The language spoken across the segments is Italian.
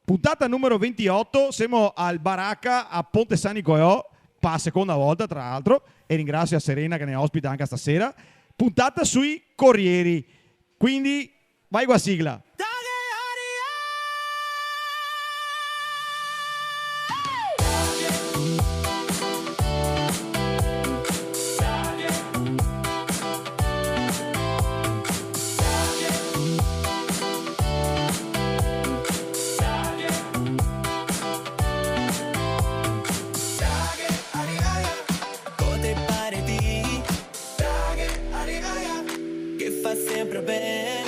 Puntata numero 28, siamo al Baracca a Ponte San Nicolò, per la seconda volta tra l'altro, e ringrazio a Serena che ne ospita anche stasera. Puntata sui corrieri, quindi vai qua sigla. Sempre bene.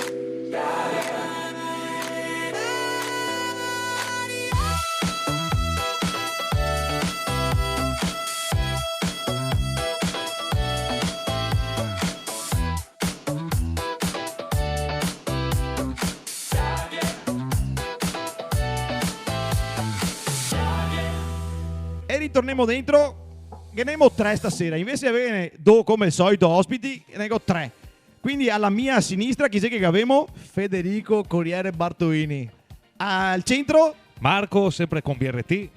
E ritorniamo dentro, che ne abbiamo 3 stasera, invece di avere come il solito ospiti, ne abbiamo 3. Quindi alla mia sinistra chi c'è che abbiamo? Federico Corriere Bartolini. Al centro Marco, sempre con BRT.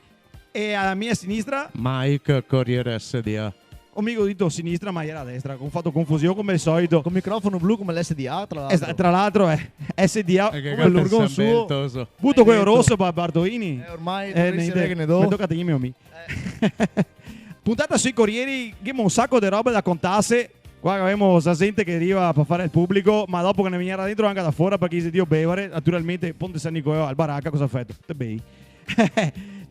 e alla mia sinistra, Mike Corriere SDA. ho mica detto sinistra ma era a destra, ho fatto confusione come al solito. Con microfono blu come l'SDA, tra l'altro. Tra l'altro è SDA, Che come il furgone suo. pensamento. Butto quello rosso per Bartolini. Ormai dovresti niente, che ne do. mi tocca a te, mi. Puntata sui corrieri, abbiamo un sacco di robe da contasse. Qua abbiamo la gente che arriva per fare il pubblico, ma dopo che ne veniva da dentro anche da fuori perché se Dio bevere, naturalmente Ponte San Nicolò al Baracca cosa ha fatto? Te bevi.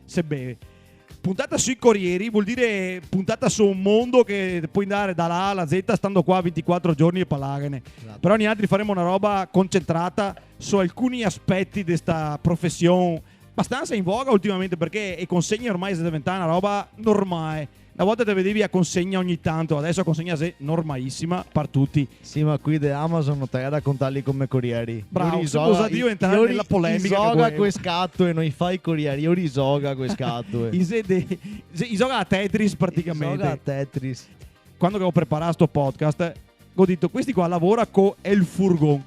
Se beve. Puntata sui corrieri vuol dire puntata su un mondo che puoi andare dalla A alla Z stando qua 24 giorni e palagane. Esatto. Però noi altri faremo una roba concentrata su alcuni aspetti di questa professione abbastanza in voga ultimamente perché le consegne ormai sono diventate una roba normale. Una volta te vedevi a consegna ogni tanto, adesso a consegna è normalissima per tutti. Sì, ma qui di Amazon non te da contarli come corrieri. Bravo, scusa Dio entrare nella polemica. Isoga quei scatto e non fai i corrieri. Io risoga quei scatto. Isoga a Tetris praticamente. Isoga a Tetris. Quando ho preparato sto podcast, ho detto questi qua lavora con il furgone.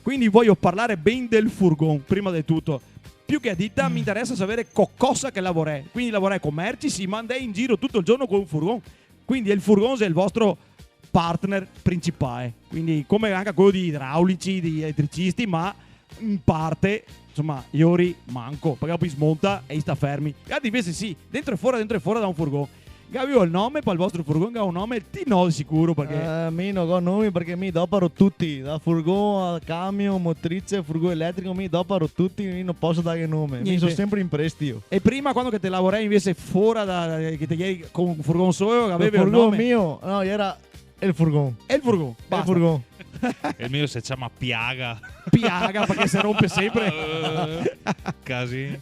Quindi voglio parlare ben del furgone, prima di tutto. Più che a ditta mi interessa sapere cosa che lavorai. Quindi lavorai con merci, si manda in giro tutto il giorno con un furgone. Quindi il furgone è il vostro partner principale. Quindi come anche quello di idraulici, di elettricisti, ma in parte, insomma, iori manco, perché poi smonta e sta fermi. Gli altri invece sì, dentro e fuori da un furgone. Gavi ho il nome per il vostro furgone, ha un nome, ti no di sicuro perché... Mi non ho nomi perché mi doparo tutti. Da furgone a camion, motrice, furgone elettrico, mi doparo tutti. Io non posso dare nome. Mi Niente. sono sempre in prestito. E prima quando che te lavorai invece fuori che te ieri con un furgone solo, Il avevi il furgone nome... mio, no, era il furgone. E il furgone, Il basta. furgone. Il mio si chiama Piaga. Piaga perché si rompe sempre. Casino.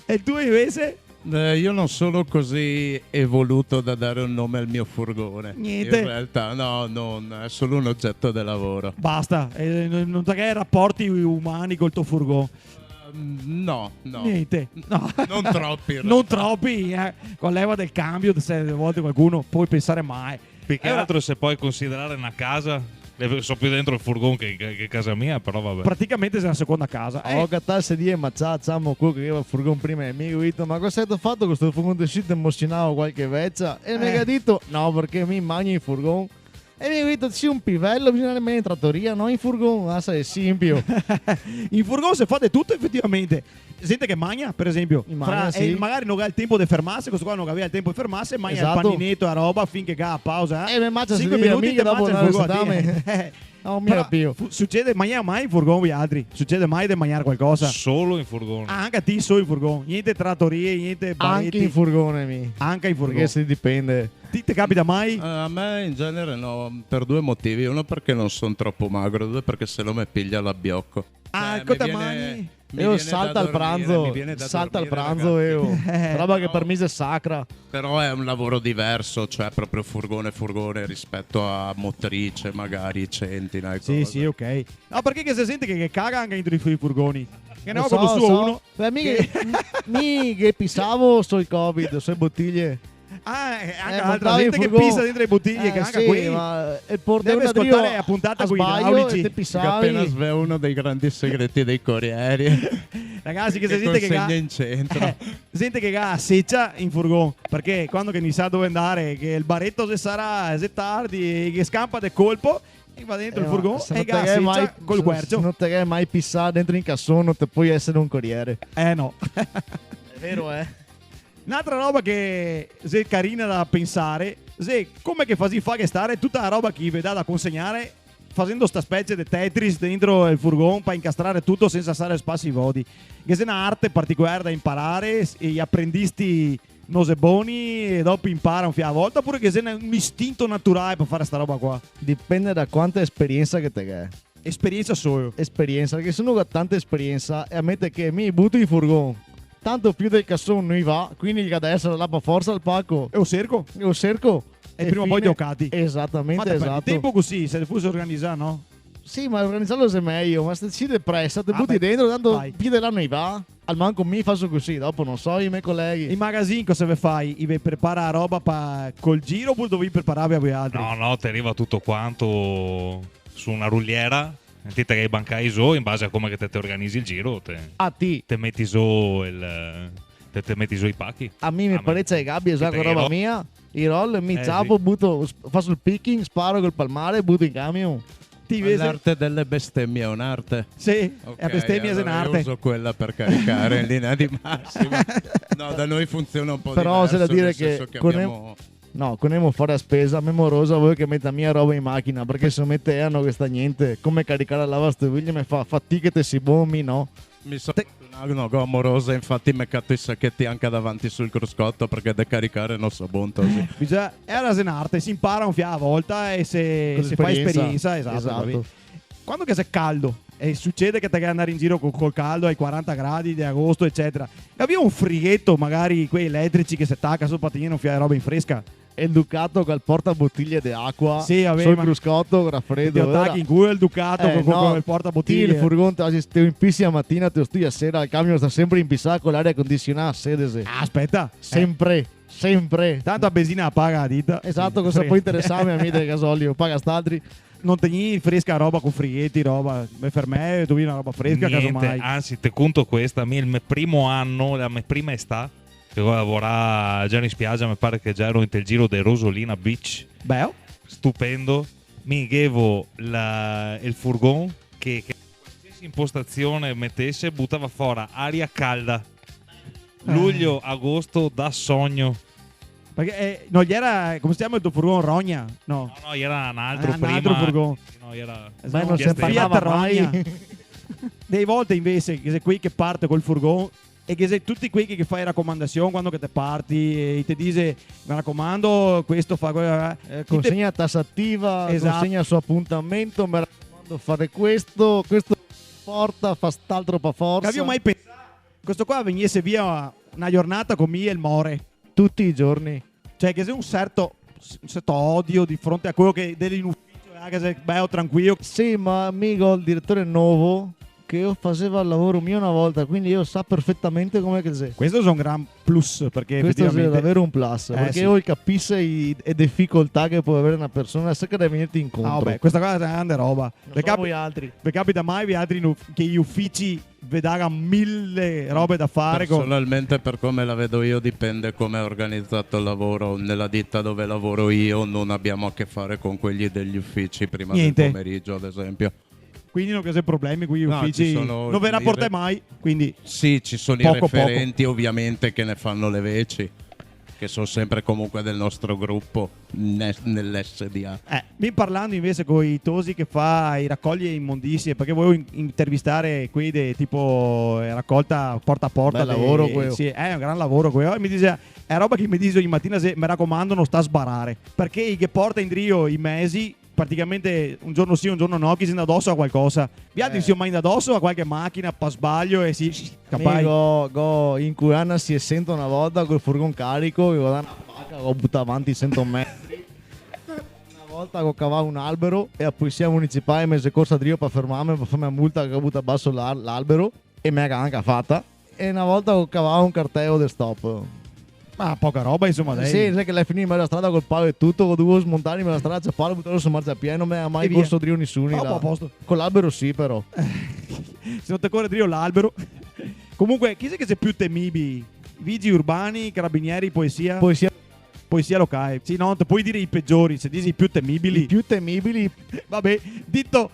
E il tuo invece? Io non sono così evoluto da dare un nome al mio furgone. Niente. In realtà no, è solo un oggetto di lavoro. Basta, non sai che hai rapporti umani col tuo furgone. No. Niente, no. Non troppi. in Non realtà. troppi, con leva del cambio, se a volte qualcuno puoi pensare mai. Più che altro se puoi considerare una casa. So più dentro il furgone che casa mia, però vabbè. Praticamente sei una seconda casa. Ho cattato di ma ciamo quello che aveva il furgone prima e mi ha detto ma cosa hai fatto con questo furgone di sito emozionavo qualche vezza e mi ha detto no perché mi mangio in furgone e mi ha detto sì un pivello bisogna andare in trattoria non in furgone è simpio. In furgone si fa di tutto effettivamente. Sente che magna, per esempio, Magna, sì. magari non ha il tempo di fermarsi, questo qua non aveva il tempo di fermarsi, magna Esatto. il paninetto e roba finché ha pausa. E mi mangia 5 sedere, minuti mica te dopo mangia una il furgone. versatame. Non mi Però, rapio. succede, mangiare mai in furgone voi altri? Succede mai di mangiare qualcosa? Solo in furgone. Anche a te solo in furgone, niente trattorie, niente Anche baretti. in furgone mi. Anche in furgone. Perché se dipende. Ti capita mai? A me in genere no, per 2 motivi. Uno perché non sono troppo magro, 2 perché se no mi piglia l'abbiocco. Cosa mangi? Io salta al pranzo, salta al pranzo io. Roba che per me è sacra. Però è un lavoro diverso, cioè proprio furgone rispetto a motrice, magari centina e Sì, cose. sì, ok. No, perché che si sente che caga anche dentro i furgoni. Che ne ho Lo proprio so, su so. uno. Beh, mi che pisavo sui covid, sui bottiglie. anche altra montavi gente il che furgone. pissa dentro le bottiglie, che anche sì, qui ma il portone deve da Drio ascoltare a puntata a con i sbaglio idraulici. e te Che appena pissavi. svela uno dei grandi segreti dei corrieri. ragazzi che che si sente che consegna in centro. sente che ha seccia in furgone, perché quando che non sa dove andare, che il baretto se sarà se tardi, che scampa del colpo e va dentro il furgone e ga seccia col Se quercio. non te che mai pissare dentro in cassone, non te puoi essere un corriere. No. È vero, Un'altra roba che è carina da pensare, se come che fa che stare tutta la roba che vi dà da consegnare facendo sta specie di Tetris dentro il furgone per incastrare tutto senza stare spassi vodi. Che è un'arte particolare da imparare e gli apprendisti nose boni e dopo imparano a volta, oppure che è un istinto naturale per fare sta roba qua. Dipende da quanta esperienza che te hai. Esperienza solo. Esperienza, perché se uno ha tanta esperienza e ammette che mi butto in furgone, tanto più del cassone non va, quindi che adesso la per forza al pacco. E un cerco. E lo cerco. E prima o poi giocati. Esattamente, Ma esatto. il tempo così, se fosse organizzato, no? Sì, ma organizzarlo è meglio, ma se ci depressa, te Ah, butti beh, dentro, tanto vai. più dell'anno non va. Al manco mi faccio così, dopo non so, i miei colleghi. In magazzino cosa vi fai? Vi prepara roba col giro oppure dovevi prepararvi a voi altri? No, ti arriva tutto quanto su una rugliera. Ti tre i bancai su, in base a come che te organizzi il giro, A ti. te metti su te metti su i pacchi. A me mi pare che gabbia esatto Te roba ro- mia. I roll, mi sì. zappo, butto, faccio il picking, sparo col palmare, butto in camion. Ti vedi? L'arte delle bestemmie è un'arte. Sì, Ok, è bestemmia allora io senarte. uso quella per caricare in linea di massima. No, da noi funziona un po' Però c'è da diverso, dire nel che senso con abbiamo... No, con Emo fare a spesa, memorosa voi che metta mia roba in macchina, perché se mette hanno questa niente, come caricare la lavastoviglie mi fa fatica che si bombi, no? Mi sono una amorosa, infatti mi catto i sacchetti anche davanti sul cruscotto perché da caricare non so buon così. Era senarte, si impara un fiato a volta e se Con fa l'esperienza. esperienza, esatto. Esatto. capito? Quando che sei caldo e succede che te che andare in giro col caldo ai 40 gradi di agosto, eccetera, abbiamo un frighetto, magari quei elettrici che si attacca sul patino, non fia roba in fresca. E il Ducato col portabottiglie di acqua Sì, vabbè, sul ma- cruscotto, Ti raffreddo. attacchi in culo il Ducato con il portabottiglie. Il furgone te lo impissi a mattina, te lo studi a sera, il camion sta sempre impissato con l'aria condizionata, sedese. Ah, aspetta, Sempre, sempre. tanto a benzina la paga la ditta. Esatto, Sì, cosa frega. può interessarmi a me del gasolio? Paga st'altri. Non teni fresca roba con frighetti, roba. Per me tu una roba fresca, Niente, casomai. anzi, te conto questa. Il mio primo anno, la mia prima estate, che lavoravo già in spiaggia, mi pare che già ero in il giro di Rosolina Beach. Beh, oh. Stupendo. Mi avevo il furgone che qualsiasi impostazione mettesse buttava fuori aria calda. Luglio, agosto, da sogno. Perché non gli era, come si chiama il tuo furgone? Rogna? No. No, era un altro Un prima. altro furgone. No, era... Beh, non si Fiat parlava Rogna. mai. Dei volte invece che sei qui che parte col furgone e che sei tutti qui che fai raccomandazione quando che te parti e ti dice mi raccomando questo fa Consegna tassativa, Esatto. consegna su appuntamento, mi raccomando fare questo porta, fa st'altro pa forza. Avevo mai pensato questo qua venisse via una giornata con me e il more, Tutti i giorni. cioè che sei un certo odio di fronte a quello che devi in ufficio, che sei bello tranquillo. Sì, ma amico, il direttore nuovo che io facevo il lavoro mio una volta, quindi io so perfettamente come che sei. Questo è un gran plus perché Questo è effettivamente davvero un plus, perché sì. io capisco le difficoltà che può avere una persona se che deve venirti Ah, incontro. vabbè, questa cosa è una grande roba. Non so voi altri. Vi capita mai vi altri che gli uffici vedano mille robe da fare con... Personalmente, per come la vedo io, dipende come è organizzato il lavoro. Nella ditta dove lavoro io non abbiamo a che fare con quelli degli uffici prima Niente. del pomeriggio, ad esempio. Quindi non c'è problemi con gli No, uffici. ci sono Non verrà i por te re- mai, quindi Sì, ci sono Poco, i referenti ovviamente che ne fanno le veci, che sono sempre comunque del nostro gruppo nell'SDA. mi parlando invece con i tosi che fa i raccogli immondizie, perché volevo intervistare qui tipo raccolta porta a porta. Bel lavoro quello. Sì, è un gran lavoro quello. E mi dice, è roba che mi dice ogni mattina se mi raccomando non sta a sbarare, perché i che porta in trio i mesi praticamente un giorno sì un giorno no chi si addosso a qualcosa, gli altri si mai addosso a qualche macchina per sbaglio e si capai. Amico, in Curana si è sento una volta col furgone carico che ho dato una pacca che ho buttato avanti 100 metri. Una volta che ho cavato un albero e la polizia municipale mi è corsa a Drio per fermarmi, per farmi una multa che ho buttato basso l'albero e mi ha anche fatta. E una volta che ho cavato un cartello del stop. Ma poca roba, insomma, dai. Sì, sai che l'hai finito in mezzo alla strada col palo e tutto, dovevo smontare in mezzo alla strada, c'è palo, buttarlo su marciapiede, non mi ha mai E via. corso drio nessuno. No, là. a posto. Con l'albero sì, però. Se non ti corre drio l'albero. Comunque, chi è che c'è più temibili? Vigili urbani, carabinieri, poesia? Poi sia Poesia locale. Sì, no, ti puoi dire i peggiori, se dici i più temibili. i più temibili. Vabbè, dito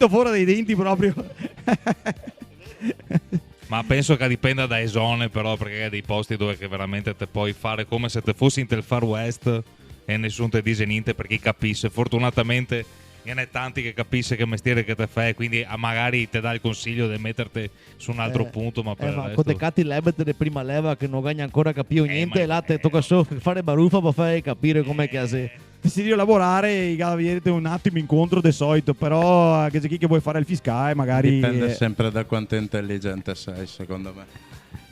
fuori dai denti proprio. Ma penso che dipenda da zone, però, perché è dei posti dove che veramente te puoi fare come se te fossi in del Far West e nessuno ti dice niente perché capisce. Fortunatamente ne è tanti che capisce che mestiere che te fai, quindi magari ti dà il consiglio di metterti su un altro punto, ma per il Ma resto... con te catti lebete di prima leva che non gagna ancora capire niente, ma- e là te tocca solo fare baruffa per fare capire com'è che ha se. Se devi lavorare, i cavalieri te un attimo incontro di solito, però che c'è chi che vuoi fare il fiscale, magari Dipende sempre da quanto intelligente sei, secondo me.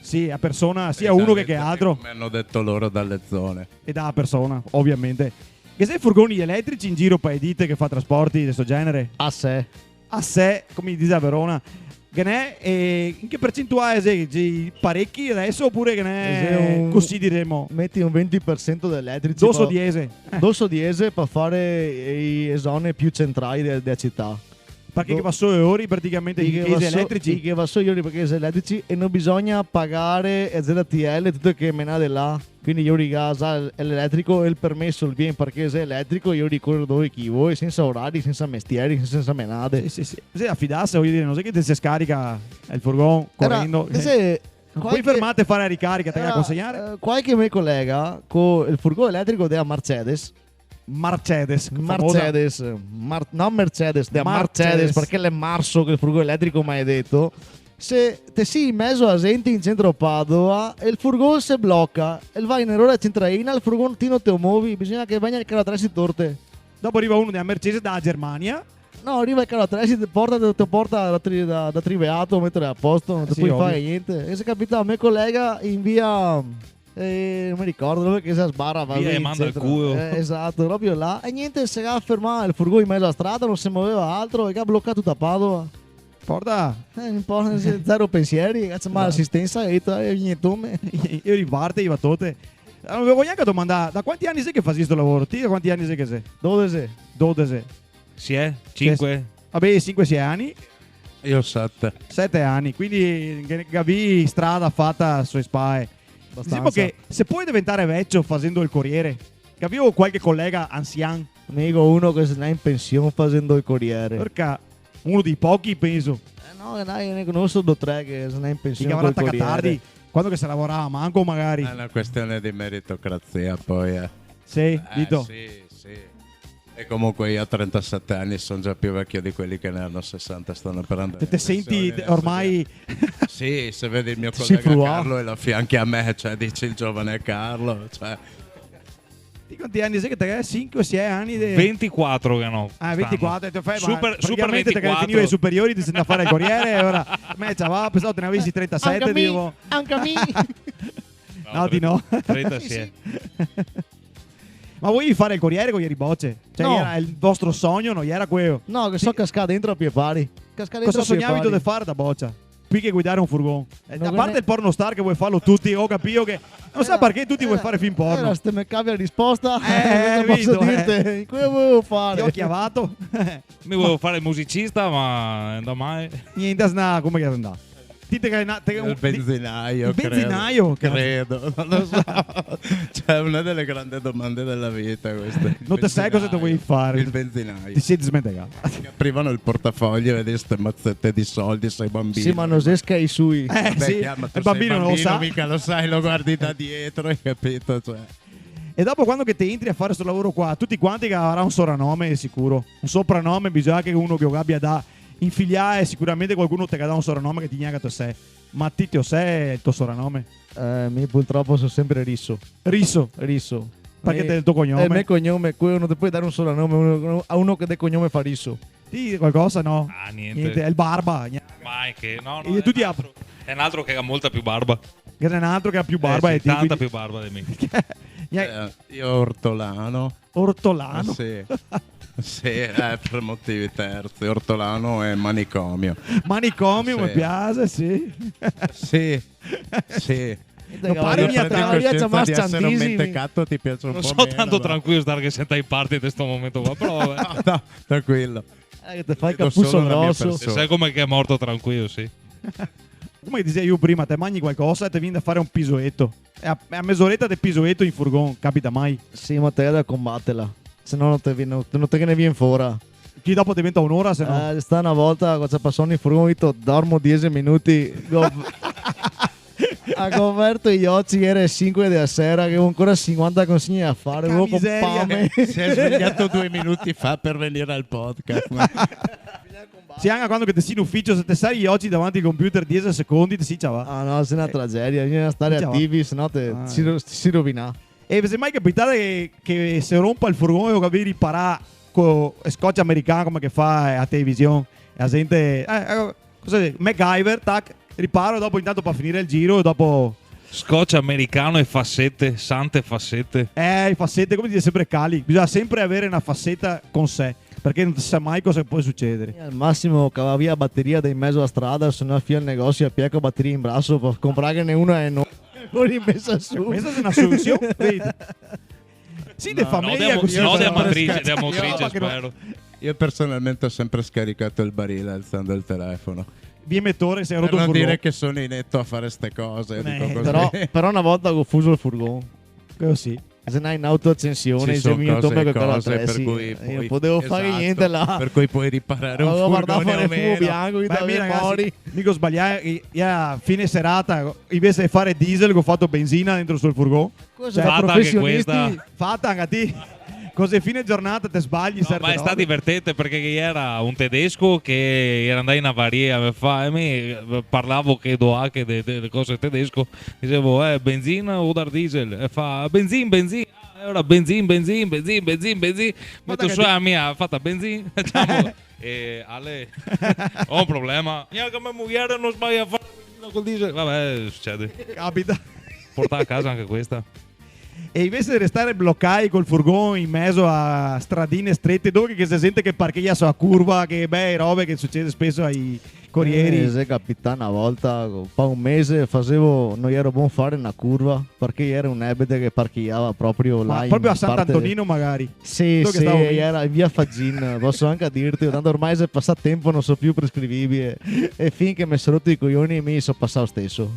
sì, a persona, sia uno che altro, Come hanno detto loro dalle zone. e da persona, ovviamente. Che sei furgoni elettrici in giro per dite che fa trasporti di questo genere? A sé. A sé, come dice a Verona. Che ne è? E in che percentuale sei? Parecchi adesso oppure che ne Sei è? un- Così diremo. Metti un 20% di elettrici. Dosso diese. Dosso diese per fare le zone più centrali della città. Perché che va solo ore praticamente i chiesi elettrici. Che va solo io perché sono elettrici e non bisogna pagare ZTL tutto che menate là. Quindi io gas l'elettrico e il permesso il bien perché è elettrico io ricordo dove chi vuoi senza orari, senza mestieri, senza menate. Sì. Se affidasse, voglio dire, non sai che te si scarica il furgone correndo. Non puoi fermate a fare la ricarica, te la consegnare? Qualche mio collega con il furgone elettrico della Mercedes. Mercedes. Non Mercedes, della Mercedes. Mercedes perché l'è marso che il furgone elettrico mai detto. Se te sei in mezzo a gente in centro Padova e il furgone si blocca e vai in errore a centraina, il furgone ti non te muovi, bisogna che venga il carro 3 si torte. Dopo arriva uno della Mercedes dalla Germania. No, arriva il carro 3 si ti porta da Triveato, mettere a posto, non ti Sì, puoi ovvio. fare niente. E se capita a mio collega in via non mi ricordo dove che si sbarra va Via lì, Emando al eccetera. culo. Esatto, proprio là. E niente, si era fermato il furgone in mezzo alla strada, non si muoveva altro e che ha bloccato tutta Padova. Porta. Un po' zero pensieri, cazzo, ma l'assistenza e niente me. Io riparte, io tote. Non avevo neanche domandare, da quanti anni sei che fai questo lavoro? Ti da quanti anni sei che sei? Dove sei? 12. Si è? 5? Vabbè, 5-6 anni, Io 7. 7 anni, quindi Gavi strada fatta sulle spalle. Diciamo che se puoi diventare vecchio facendo il corriere, Gavi ho qualche collega anziano, Amico, uno che se ne è in pensione facendo il corriere. perché uno dei pochi penso, No, dai, ne conosco 2 o 3 che se ne è in che pensione avrà col attaccato corriere. tardi, quando che si lavorava manco magari. È una questione di meritocrazia poi. Sì, dito. Sì. E comunque io a 37 anni sono già più vecchio di quelli che ne hanno 60 stanno per andare. Te senti ormai Sì, se vedi il mio Ti sei collega fruato. Carlo e lo affianchi a me, cioè dici il giovane Carlo, cioè di quanti anni sei che te 5-6 anni? 24 che no. Ah, 24, te fai, Super praticamente te che 24. finiva i superiori ti sei andato a fare il corriere e ora me va, pensavo te ne avessi 37, dico. Anche a me. No, di no. 30 si è. Ma vuoi fare il corriere con ieri bocce? Cioè No. era il vostro sogno, non era quello. No, che so cascare dentro a pie pari. Cascare dentro Cosa a pie sognavi pari. di fare da boccia? Più che guidare un furgone. Non A parte ne- il porno star che vuoi farlo tutti, ho capito che non sa perché tutti vuoi fare film porno. Se mi cavi la risposta, Eh, cosa posso vedo, dirti? Cosa volevo Ti fare? ho chiavato. Mi volevo fare il musicista, ma non da mai. Niente, sna, come che andà? Dite che il benzinaio, Il benzinaio, credo, non lo so. Cioè, una delle grandi domande della vita queste. Non te sai cosa dovevi fare. Il benzinaio. Ti sei smentegato. Ti aprivano il portafoglio e vedi ste mazzette di soldi, sei bambino. Sì, ma non esca i sui. Sì, chiama, tu il bambino sei non lo sa. mica lo sai, lo guardi da dietro, hai capito? Cioè. E dopo quando che ti entri a fare questo lavoro qua, tutti quanti che avrà un soprannome sicuro. Un soprannome bisogna che uno che abbia da infiliare, sicuramente qualcuno ti dà un soprannome che ti niega a sé. Ma Titi o sé è il tuo soprannome? Mi purtroppo sono sempre Risso. Risso. Perché te il tuo cognome? Il mio cognome, quello non ti puoi dare un soprannome a uno che del cognome fa Risso. Sì, qualcosa no. Ah, niente. È il barba. Mai che no, E tutti è un altro che ha molta più barba. Che è un altro che ha più barba sì, e ti tanta più barba di me. Io Ortolano. Ortolano. Sì. Sì, per motivi terzi. Ortolano e manicomio. Manicomio Sì. mi piace, sì. Sì, sì. Non pare mia teoria c'è di essere un tantissimi. mentecato ti piace un Non po' so meno, tanto dai. tranquillo stare che senta in parte in questo momento qua, però vabbè. No, tranquillo. Che ti fai il Vedo cappuccio solo la mia grosso. persona. Sai come che è morto tranquillo, sì. Come dicevo io prima, te mangi qualcosa e ti viene da fare un pisoetto. E a mezz'oretta di pisoetto in furgon, capita mai. Sì, ma te da combatterla. Se no non te ne viene fuori. Chi dopo diventa un'ora, se no. Sta una volta quando passò in furgone, io dormo 10 minuti. Ha converto gli occhi, era 5 della sera, che avevo ancora 50 consegne da fare. Che Avevo con miseria. fame. Si è svegliato 2 minuti fa per venire al podcast. Ma Sì, anche quando che ti sei in ufficio, se ti sai gli occhi davanti al computer 10 secondi, ti si ciava. Ah no, se è una tragedia, bisogna stare Già va. attivi, sennò Ah. si rovina. E vi è mai capitato che se rompa il furgone o che devi riparare con scotch americano come che fa a televisione? E la gente, cosa MacGyver, tac, riparo, dopo intanto per finire il giro e dopo... Scotch americano e fassette, sante fassette. I fassetti, come dice sempre Cali, bisogna sempre avere una fassetta con sé, perché non si sa mai cosa può succedere. Al massimo cava via batteria da in mezzo alla strada, se no fia al negozio e pieco batteria in braccio per comprarne una e non rimessa su. Questa è una soluzione, vedi? Sì, di famiglia così. No, però- di amatrice, Io- che no- spero. io personalmente ho sempre scaricato il barile alzando il telefono. Via Mettore si è Per rotto un non furgone. dire che sono inetto a fare ste cose. Io dico così. Però una volta ho confuso il furgone. Quello sì. Se ne hai in autoaccensione, Ci se sono mi cose tocca e con quella cose tre, per sì. cui Io puoi- non potevo fare esatto, niente là. Per cui puoi riparare un Avevo guardato furgone fare o il fumo meno. bianco, mi Beh, dava mira, fuori. ragazzi, mica sbagliare, a fine serata, invece di fare diesel, ho fatto benzina dentro sul furgone. Cosa Cioè, da fatta anche professionisti? questa. Fatta anche a te. Così fine giornata te sbagli. No, certe ma è stato robe. divertente perché era un tedesco che era andato in avaria e me parlavo che do anche delle cose tedesco, dicevo benzina o dar diesel e fa benzin ora benzin metto su la mia fatta benzin diciamo, e Ale ho un problema che mia moglie non sbaglia a fare benzina col diesel, vabbè succede, Capita. porta a casa anche questa. E invece di restare bloccati col furgone in mezzo a stradine strette, dove che si sente che parcheggia sulla curva, che robe che succede spesso ai corrieri. Se capitano una volta, fa un mese non ero buon fare una curva perché era un ebete che parcheggiava proprio là. Ma in proprio a parte- Sant'Antonino magari. Sì, Dove che sì, stavo lì? era in via Fagin, posso anche dirti, tanto ormai se passa tempo non so più prescrivibile e finché mi sono rotto i coglioni mi sono passato stesso.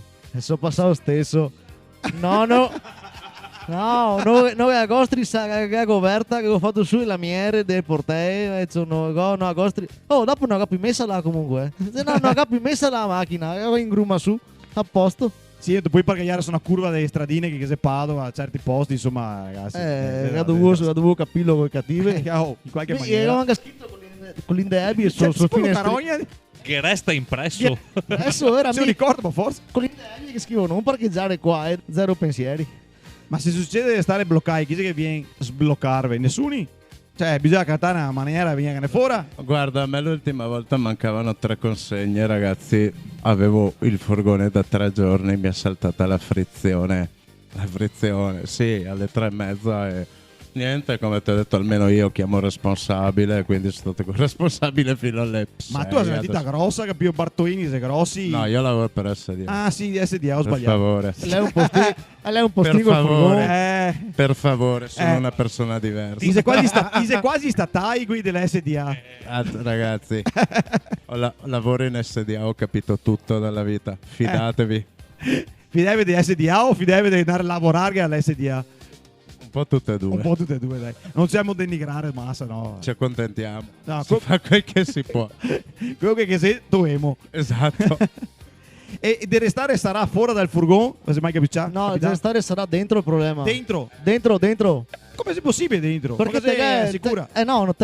No, 9 agosti la coperta che ho fatto su la miere del portale, no agosti. Oh, dopo non ho più messa là comunque. Se no, non ho più messa la macchina, avevo in gruma su, a posto. Sì, puoi parcheggiare su una curva delle stradine che se Padova a certi posti, insomma, ragazzi. La dovevo capirlo con i cattivi. In qualche Ero maniera. anche scritto con l'indebi Cioè, sul solo finestrino. carogna, Che resta impresso. Adesso era se lo ricordo, ma forse. con l'indebi che scrivo non parcheggiare qua, zero pensieri. Ma se succede di stare bloccati, chi è che viene a sbloccarvi? Nessuno? Cioè, bisogna cantare una maniera, viene fuori. Guarda, a me l'ultima volta mancavano 3 consegne, ragazzi. Avevo il furgone da 3 giorni, mi è saltata la frizione. La frizione, sì, alle 3:30 e niente, come ti ho detto, almeno io chiamo responsabile, quindi sono stato responsabile fino alle 6. Ma tu hai una ditta adesso. grossa, che più Bartolini, sei grossi. No, io lavoro per SDA. Ah, sì, SDA, ho per sbagliato. favore. Lei è un postino Per col favore. furgone. Per favore, sono Eh. una persona diversa. Ti sei quasi statai qui dell'SDA. Ragazzi, lavoro in SDA, ho capito tutto dalla vita. Fidatevi. Fidevi di SDA o fidevi di andare a lavorare all'SDA? Un po' tutte e due. Un po' tutte e due, dai. Non siamo denigrare massa, no. Ci accontentiamo. No, Si fa quel che si può. quello che sei, doemo. Esatto. E di restare sarà fuori dal furgone? Non si mai capito? No, deve stare sarà dentro il problema. Dentro? Dentro. Come è possibile dentro? Perché Ma sei sicura? no,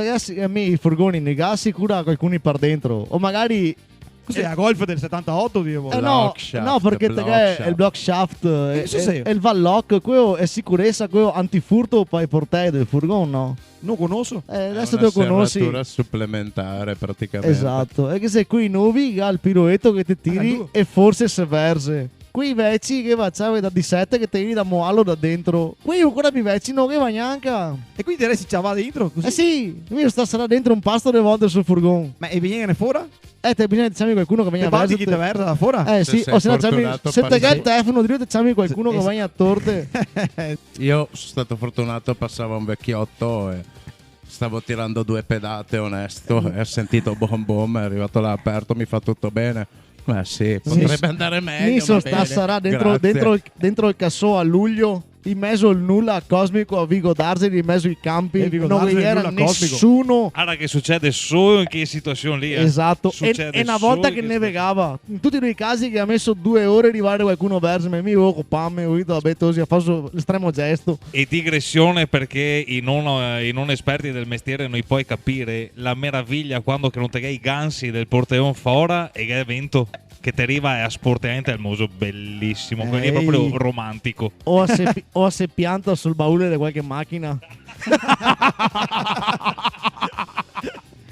i furgoni nei gas sicura qualcuno per dentro. O magari Cos'è la Golf del 78, dico? Block no, shaft, no, perché block è shaft. il block shaft Che cos'è? e il vallock, quello è sicurezza, quello antifurto per i portelli del furgone, no? Non conosco. Adesso È una te lo conosci. serratura supplementare praticamente. Esatto, è che se qui nuovi ha il piroetto che ti Ah, tiri tu. e forse se verse. Qui vecchi che facciamo da 17 che ti tiri da moallo da dentro. Qui ancora più vecchi non che va neanche. E quindi si ci va dentro? Così? Eh sì, io sto sarà dentro un pasto delle volte sul furgone. Ma e viene fuori? te bisogna chiamare qualcuno che venga Te a parti chi te versare. versa da fuori? Sì, Se sei o se no chiami, fortunato, se te parti. che il telefono diretto chiami qualcuno che Esatto. venga a torte. Io sono stato fortunato, passava un vecchiotto e stavo tirando 2 pedate onesto e ho sentito bom bom, è arrivato là aperto, mi fa tutto bene. Ma sì, potrebbe andare meglio. Mi va bene. sarà dentro, Grazie. dentro il cassò a luglio, in mezzo al nulla cosmico a Vigo d'Arzeni, in mezzo ai campi, Vigo non d'Arzeni, era nulla cosmico. nessuno. Guarda che succede solo in che situazioni lì. Esatto, e Succede una volta solo che in nevegava, in tutti quei casi che ha messo 2 ore arrivare qualcuno verso me, mi occuparmi, ho detto vabbè, così ha fatto l'estremo gesto. E digressione perché i non esperti del mestiere non puoi capire la meraviglia quando che non te i gansi del porteon fora e che è vento che ti arriva a sportamente al muso, bellissimo, quindi è Ehi. proprio romantico. O a se pianta sul baule di qualche macchina.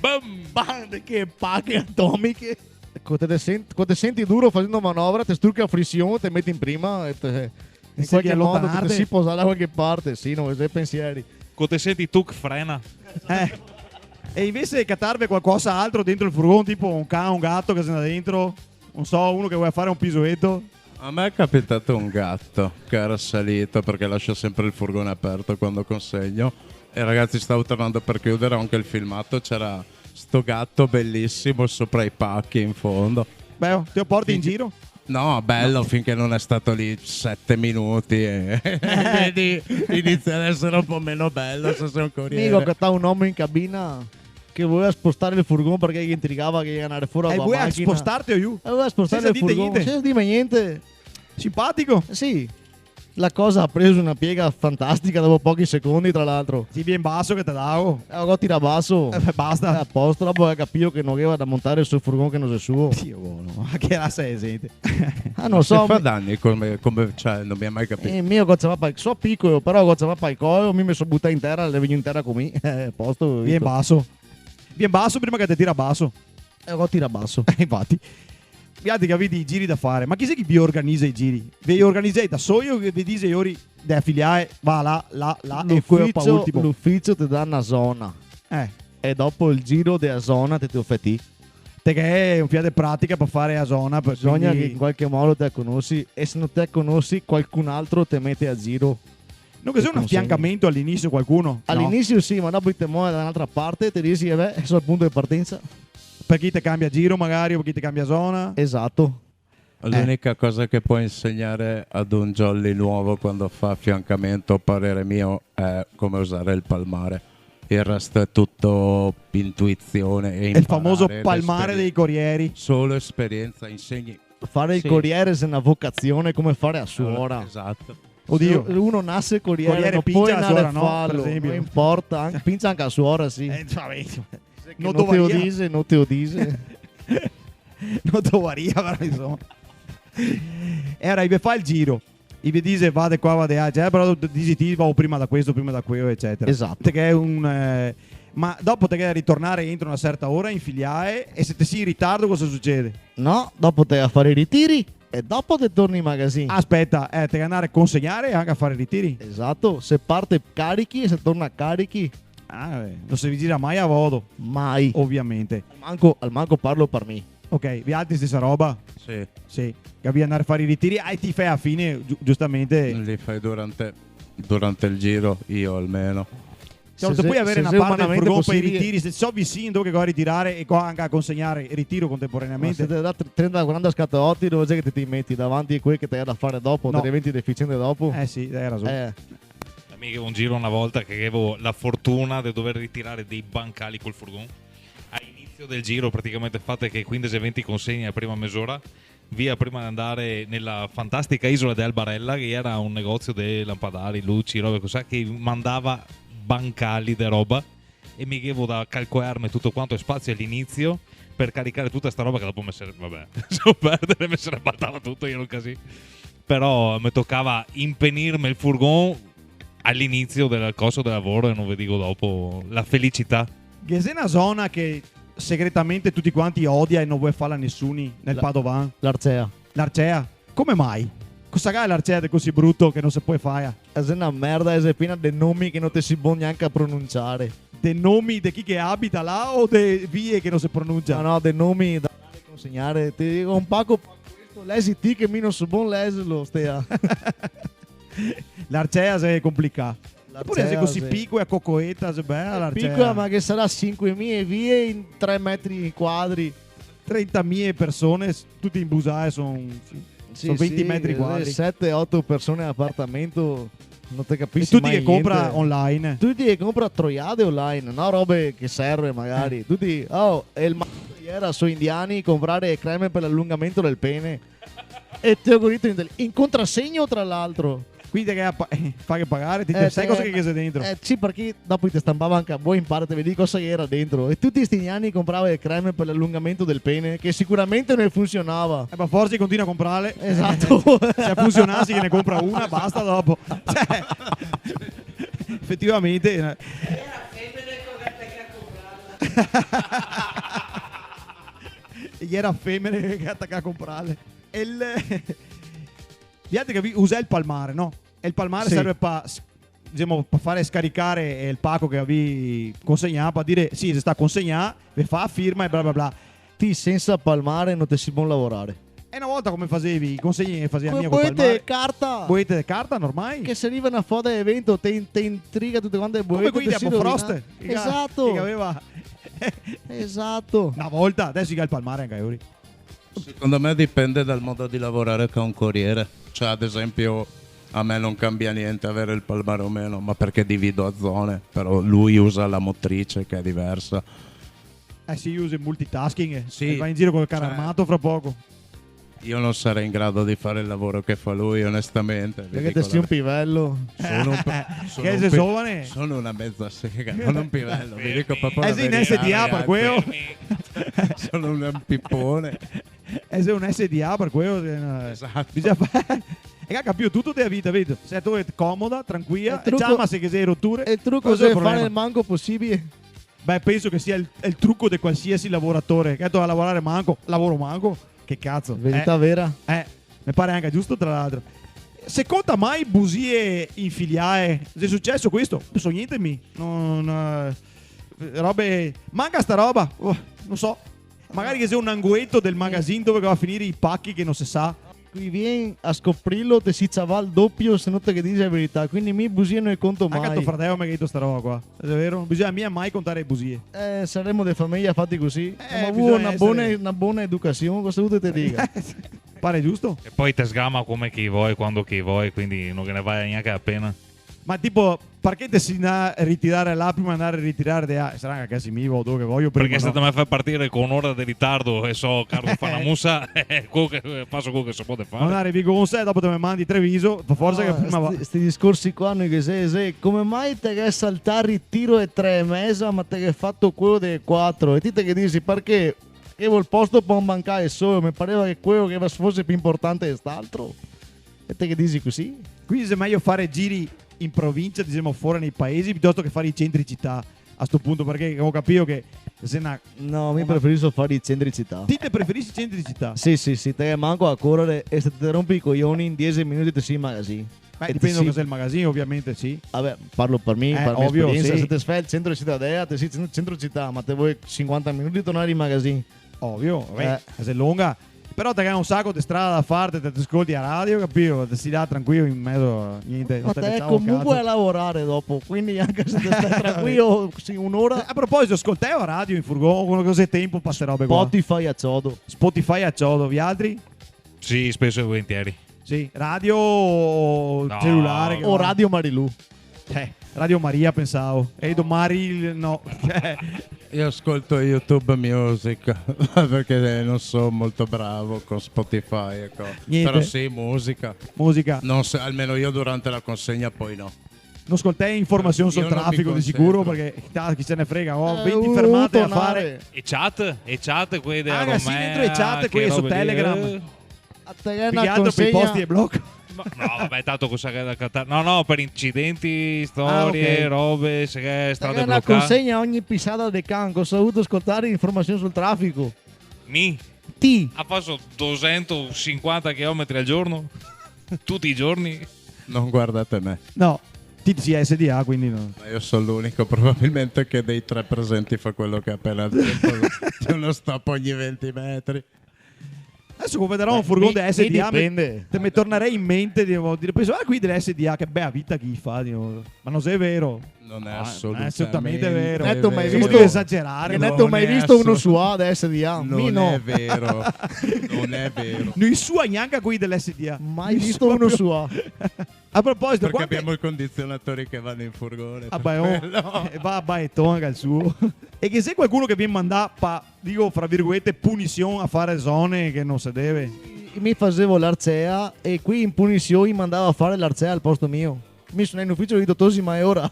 Bam! Bande che pacche atomiche. Quando te senti duro facendo manovra, ti strucchi a frizione, ti metti in prima e in Sì, qualche che modo allontanarti. ti si posa da qualche parte. Sì, non hai pensieri. Quando te senti tu che frena, E invece di cattarvi qualcosa altro dentro il furgone, tipo un cane, un gatto che se ne dentro, non so, uno che vuole fare un pisuetto. A me è capitato un gatto che era salito perché lascio sempre il furgone aperto quando consegno. E ragazzi, stavo tornando per chiudere anche il filmato. C'era sto gatto bellissimo sopra i pacchi in fondo. Beh, te lo porti in giro? No, bello finché non è stato lì 7 minuti e vedi, inizia ad essere un po' meno bello se sei un corriere. Amico, che sta un uomo in cabina che voleva spostare il furgone perché gli intrigava che gli andare fuori E dalla vuoi macchina. spostarti o io? E voleva spostare Senza il dite furgone niente. senza dire niente. Simpatico. Sì, la cosa ha preso una piega fantastica dopo pochi secondi, tra l'altro. Sì, bien basso che te davo. Ho tirato basso. Basta. A posto, dopo ha capito che non aveva da montare sul furgone che non è suo. Dio buono, ma che la sei, sente? Ah, non Si so. fa danni come cioè, non mi ha mai capito. Il mio goccia va so piccolo, però goccia va il coio, mi messo buttare in terra, le vengo in terra con me. A posto. Bien basso. Bien basso prima che ti tira basso. E ho tirato basso. Infatti. Guardate che avete i giri da fare. Ma chi è che vi organizza i giri? Vi organizzate da soli o vi dite io da affiliare va là e quello pa ultimo? L'ufficio ti dà una zona. E dopo il giro della zona ti offetti. Te che è un fiate pratica per fare a zona. Bisogna che Quindi... in qualche modo te conosci e se non te conosci qualcun altro ti mette a giro. Non che sia un consegni. affiancamento all'inizio qualcuno. No. All'inizio sì, ma dopo ti muovi da un'altra parte ti dici, sono al punto di partenza. Per chi ti cambia giro magari o per chi ti cambia zona. Esatto. L'unica cosa che puoi insegnare ad un jolly nuovo quando fa affiancamento, a parere mio, è come usare il palmare. Il resto è tutto intuizione e È il famoso imparare palmare dei corrieri. Solo esperienza, insegni. Fare il Sì. corriere è una vocazione come fare a suora. Esatto. Oddio. Se uno nasce corriere, Corriere non pingia puoi la andare suora, a no, farlo, per esempio. non importa, pincia anche a suora, sì. Vabbè, Non non te lo dovaria. dice, non te lo dice. Non dovaria, però insomma. Era, vi fa il giro. I vi dice vade qua, vade là, cioè, però dici ti va prima da questo, prima da quello, eccetera. Esatto. Che è un... ma dopo te che ritornare entro una certa ora in filiale e se te sei in ritardo cosa succede? No, dopo te a fare i ritiri e dopo te torni in magazzino. Aspetta, te che andare a consegnare e anche a fare i ritiri. Esatto, se parte carichi e se torna carichi, Non si gira mai a vodo, mai. ovviamente. Al manco parlo per me. Ok, vi altri stessa roba? Sì, Sì. Che vi andare a fare i ritiri e ti fai a fine, giustamente. li fai durante il giro, io almeno. Cioè, tu puoi avere una se parte del umanamente furgone per i possibile- ritiri, se so vicino che va a ritirare e qua anche a consegnare il ritiro Ma contemporaneamente. se te dà 30-40 scatolotti, dove c'è che ti metti davanti a quelli che ti hai da fare dopo, No. te ne diventi deficiente dopo. Sì, hai ragione. amico, un giro una volta che avevo la fortuna di dover ritirare dei bancali col furgone. All'inizio del giro praticamente fate che 15-20 consegne a prima mezz'ora, via prima di andare nella fantastica isola di Albarella, che era un negozio di lampadari, luci, robe così, che mandava bancali di roba e mi avevo da calcolarmi tutto quanto è spazio all'inizio per caricare tutta sta roba che dopo vabbè, se perdere mi se ne battava tutto io non così. Però mi toccava impenirmi il furgone all'inizio del corso del lavoro e non vi dico dopo la felicità. Che se è una zona che segretamente tutti quanti odia e non vuole farla nessuno nel Padovan. L'Arcea. L'Arcea. Come mai? Cosa è l'Arcea è così brutto che non si può fare? È una merda, è piena di nomi che non ti si può neanche a pronunciare. Dei nomi di chi che abita là o delle vie che non si pronuncia? No, dei nomi da consegnare. Ti dico un pacco questo, lesi ti che mi non so buon leslo, stea. L'Arcea è complicata. Eppure se così sì. piccola, cocoetta, se bella l'Arcea. Piccola, ma che sarà 5.000 vie in 3 metri quadri. 30.000 persone, tutti in Busae, sono 20 metri quadri. 7-8 persone in appartamento, non ti E capisci tutti mai che compra niente. online. Tutti che compra troiade online, no robe che serve magari. Tutti, e il era su indiani comprare creme per l'allungamento del pene. E ti ho augurito in contrassegno tra l'altro. Quindi che fa che pagare, sai cosa che c'è dentro? Sì, perché dopo ti stampava anche a voi in parte, vedi cosa era dentro. E tutti questi anni comprava le creme per l'allungamento del pene, che sicuramente non funzionava. Ma forse continua a comprarle. Esatto. Se funzionassi che ne compra una, basta dopo. Cioè, effettivamente. Era femmina che a Gli era femmine che attacca a comprarle. E gli altri che usa il palmare, no? E il palmare Sì. serve per fare scaricare il pacco che avevi consegnato, per dire sì, si sta consegnando, vi fa firma e bla bla bla. Ti senza palmare non ti si può lavorare. E una volta come facevi i consegni che facevi a Come mia col boete palmare? carta. Boete di carta normali? Che se arriva una foto d'evento ti intriga tutte quante le boete. Come quelli di ti si Apple rovina. Frost? Esatto. Che aveva Esatto. una volta, adesso il palmare anche a euro. Secondo me dipende dal modo di lavorare che ha un corriere. Cioè, ad esempio, a me non cambia niente avere il palmare o meno, ma perché divido a zone. Però lui usa la motrice che è diversa. Si usa il multitasking. Sì. E va in giro col carro Cioè- armato fra poco. Io non sarei in grado di fare il lavoro che fa lui, onestamente. vi Perché dico te sei un la pivello. Sono un Che sei giovane? Sono una mezza sega, non un pivello, vi dico proprio la Sei in verità, SDA per ragazzi. quello? Sono un pippone. E sei un SDA per quello. Esatto. Bisogna fare. E che ha capito tutto della vita, vedi? Se tu sei comoda, tranquilla, Il trucco- e ma se che sei rotture. E il trucco cosa è è il fare problema? il manco possibile. Beh, penso che sia il trucco di qualsiasi lavoratore. Che ha detto a lavorare manco, lavoro manco. Che cazzo? Verità vera. Mi pare anche giusto, tra l'altro. Se conta mai bugie in filiale, se è successo questo? Non so niente mi. Robe. Manca sta roba. Non so. Magari che sia un anguetto del magazzino dove va a finire i pacchi che non si sa. Qui vieni a scoprirlo, te si va il doppio se non te che dici la verità. Quindi mi bugie non ne conto Anche a tuo mai. fratello mi ha detto sta roba qua. È vero? Non bisogna mia mai contare le bugie. Saremmo di famiglia fatti così. Ma bisogna una essere- una buona educazione, cosa vuoi te dica? Pare giusto? E poi te sgama come chi vuoi, quando chi vuoi, quindi non che ne vale neanche la pena. Ma tipo, perché te si andrà a ritirare là prima di andare a ritirare di A? Sarà che si mi vado dove voglio prima. Perché se no? te mi fai partire con un'ora di ritardo e so Carlo fa una musa, faccio quello che si può fare. Andare via con sé, dopo te mi mandi Treviso, per forza che prima va. Questi discorsi qua, noi che sei, come mai te che saltare il tiro e 3 mesi, ma te che hai fatto quello dei 4? E ti te che dici perché? Avevo il posto per non mancare solo, mi pareva che quello che fosse più importante di quest'altro. E te che dici così? Quindi è meglio fare giri in provincia, diciamo fuori nei paesi, piuttosto che fare i centri città a sto punto, perché ho capito che se una... No, mi Ma- preferisco fare i centri città. Ti te preferisci i centri città? Sì, te che manco a correre e se ti rompi i coglioni in 10 minuti ti sei in magazzino. Beh, E dipende ti da cos'è il magazzino, ovviamente sì. Vabbè, parlo per me, per la mia ovvio, esperienza. sì. Se ti fai il centro cittadina, ti sei in centro città, ma te vuoi 50 minuti di tornare in magazzino. Ovvio, vabbè, se è lunga. Però te che hai un sacco di strada da fare, te ascolti a radio, capito? Te si dà tranquillo in mezzo a niente. Ma non te ne te ciao un comunque cazzo. a lavorare dopo, quindi anche se ti stai tranquillo sì, un'ora, A proposito, ascoltavo a radio in furgone, con cos'è tempo per queste robe qua. Spotify a ciodo. Spotify a ciodo, vi altri? Sì, spesso e volentieri. Sì, radio o No. cellulare. che O va. Radio Marilù. Radio Maria pensavo. E domani no. Io ascolto YouTube Music perché non sono molto bravo con Spotify. Ecco. Niente. Però sì, musica. Musica. Non se- almeno io durante la consegna, poi no. Non ascoltai informazioni sul Io non mi traffico di concentro. sicuro perché chi se ne frega. Ho 20 un fermate a tornare. fare. E chat, quelle della Ah, sì, Romea, dentro le chat, che quelle su robe lì, Telegram. A te che Più che una altro per i consegna, posti e blocco. No, vabbè, tanto cosa che da cattare. No, per incidenti, storie, ok. robe, se che te strade che una bloccate. consegna ogni pisata del canco, ho saputo ascoltare informazioni sul traffico. Mi Ti. ha fatto 250 km al giorno? Tutti i giorni? Non guardate me. No, TC SDA, quindi no. Ma io sono l'unico probabilmente che dei tre presenti fa quello che ha appena detto. C'è uno stop ogni 20 metri. Adesso come vedrò un furgone di SDA dipende. mi tornerei in mente di dire, penso, qui delle SDA che bella vita chi fa, ma non è vero. Non è assolutamente vero. Netto mai Siamo visto- di esagerare. Che no? netto mai è visto uno assolut- su A da SDA? Non Mi no. è vero. Non è vero. Non sua neanche qui dell'SDA. Mai Non visto sua uno più. su A. A proposito, Perché quante- abbiamo i condizionatori che vanno in furgone. per Vabbè, oh, quello. va a Baetonga il suo. E che se qualcuno che viene mandato, dico fra virgolette, punizione a fare zone che non si deve. Mi facevo l'Arcea e qui in punizione mandava a fare l'Arcea al posto mio. Mi sono in ufficio e ho detto Tosi, ma è ora.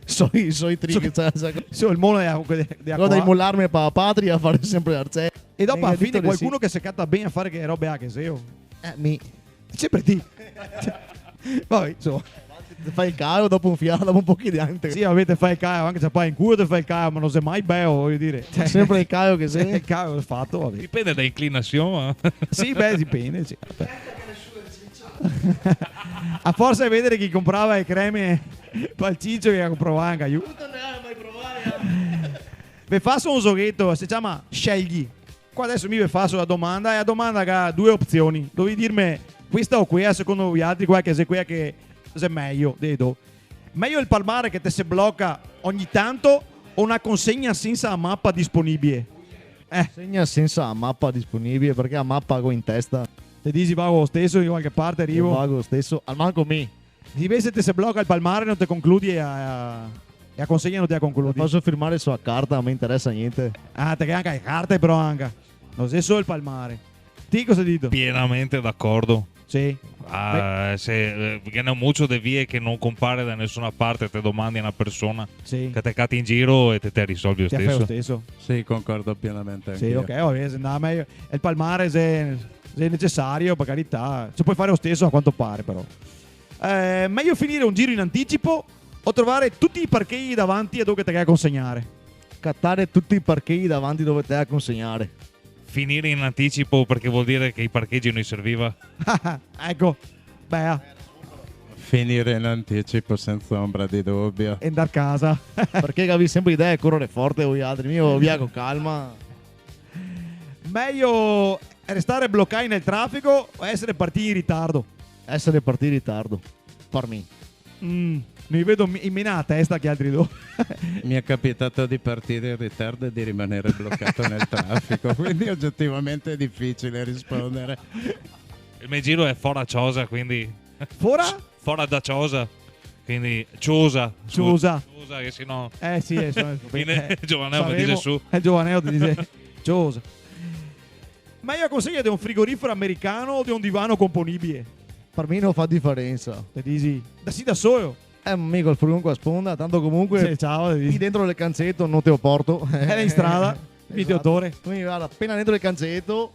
So i trick. Sì, il mondo è di Guarda di mollarmi per la patria a fare sempre l'Arcea. E dopo alla Negadito fine di qualcuno che si catta bene a fare che robe a che seo. Mi Sempre ti. Vabbè, insomma. fai il caio dopo un fiato, dopo un po' di anni. Sì, avete fai il caio, anche se poi in culo te fai il caio, ma non sei mai bello, voglio dire. Cioè, Sempre il caio che se sei. il caio è fatto, vabbè. Dipende da inclinazione. Sì, beh, dipende. Sì. A forza di vedere chi comprava le creme per il ciccio che comprava anche io. Vi faccio un giochetto, si chiama Scegli. Qua adesso mi vi faccio la domanda e la domanda che ha due opzioni. Devi dirmi questa o quella, secondo voi altri, quella che è meglio, dedo. Meglio il palmare che te si blocca ogni tanto o una consegna senza la mappa disponibile? Segna senza la mappa disponibile perché la mappa ho in testa. Te dici vago lo stesso, di qualche parte Io arrivo. vago lo stesso, al manco me. Invece te se blocca il palmare non te concludi e a consegna non te la Lo concludi. posso firmare sulla carta, non mi interessa niente. Ah, te che anche le carte però anche. Non sei solo il palmare. Ti cosa dito? Pienamente d'accordo. Sì. Perché ne ho mucho de vie che non compare da nessuna parte, te domandi a una persona Sì. che te cati in giro e te risolvi lo Ti fai lo stesso. stesso. Sì, concordo pienamente Sì, anch'io. ok, vabbè, se andava meglio. E il palmare se è necessario, per carità. Ci puoi fare lo stesso a quanto pare però. Meglio finire un giro in anticipo o trovare tutti i parcheggi davanti a dove te vai a consegnare. Cattare tutti i parcheggi davanti dove te a consegnare. Finire in anticipo perché vuol dire che i parcheggi non serviva. Ecco. Beh, Finire in anticipo senza ombra di dubbio. e andare a casa. Perché avevi sempre idea di correre forte voi altri. Io via con calma. Meglio restare bloccati nel traffico o essere partiti in ritardo? Essere partiti in ritardo. Per me. Mi vedo in meno a testa che altri due. Mi è capitato di partire in ritardo e di rimanere bloccato nel traffico, quindi oggettivamente è difficile rispondere. Il mio giro è fora Ciosa, quindi Fora? fora da Ciosa. Quindi Ciosa. Ciosa. Ciosa che sennò Sì, Giovanello mi dice su. Giovanello ti dice Ciosa. Meglio consiglia di un frigorifero americano o di un divano componibile? Per me non fa differenza. Te dici, da solo. Amico il furgone con la sponda, tanto comunque Sì, ciao, te qui dici. dentro le canzetto non te lo porto. È in strada, videotore, Quindi guarda, appena dentro il canzetto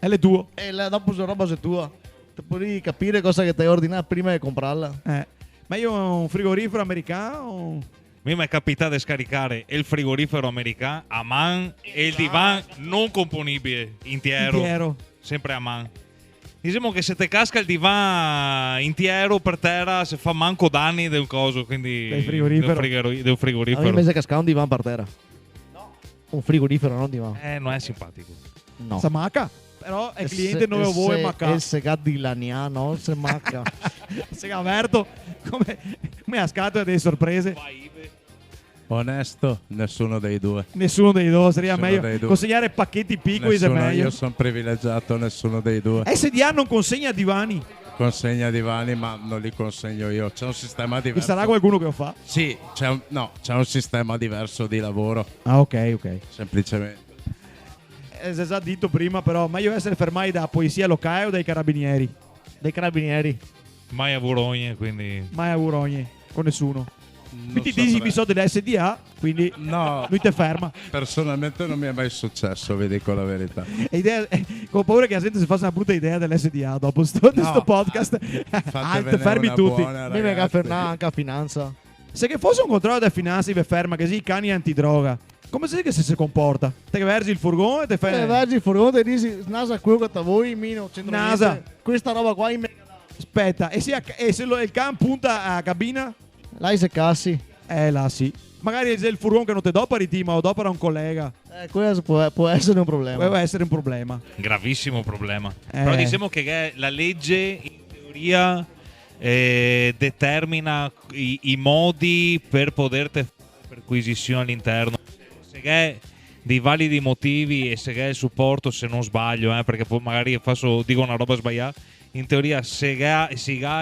è le tue. e dopo la roba è tua. Te puoi capire cosa che ti hai ordinato prima di comprarla. Meglio un frigorifero americano? Mi è capitato di scaricare il frigorifero americano a man e il divan non componibile intero. Sempre a man. Diciamo che se te casca il divan intero per terra se fa manco danni del coso, quindi Del frigorifero. del A me frigorifero. mi sa cascare un divan per terra. No. Un frigorifero, non un divan. Non è simpatico. No. Samacca. Però il cliente non lo vuole macca. Il segato di lania, no? Se macca. Si è aperto come a scatola delle sorprese. Onesto, nessuno dei due. Nessuno dei due, seria Nessuno meglio. dei due. Consegnare pacchetti piccoli è Nessuno, meglio. io sono privilegiato, nessuno dei due. SDA non consegna divani. Consegna divani, ma non li consegno io. C'è un sistema Ci diverso. sarà qualcuno che lo fa? Sì, c'è un sistema diverso di lavoro, Ah, ok. semplicemente. È già detto prima, però meglio essere fermati da polizia locale o dai carabinieri? Dei carabinieri. Mai a Vurogne, quindi Mai a Urogne, con nessuno. Non Quindi saprei. dici vi so delle SDA, quindi No, lui ti ferma. personalmente non mi è mai successo, vi dico la verità. Ho paura che la gente si faccia una brutta idea dell'SDA dopo sto podcast. Fatevene Fermi una tutti. buona, A me mi ragazzi. ferma anche a finanza. Se che fosse un controllo delle finanze vi ferma che i cani antidroga. Come si comporta? Te che vergi il furgone e te fai... Vedi il furgone e dici, Nasa quello che voi, mino, centro Nasa. niente. Questa roba qua in me. Aspetta, e se il can punta a cabina? Là se cassi. Là sì. Magari è il furgone che non ti doperi ti, ma lo dopera un collega. Questo può essere un problema. Può essere un problema. Gravissimo problema. Però diciamo che la legge in teoria determina i modi per poterti fare perquisizione all'interno. Se è dei validi motivi e se è il supporto, se non sbaglio, perché poi magari dico una roba sbagliata. In teoria si ha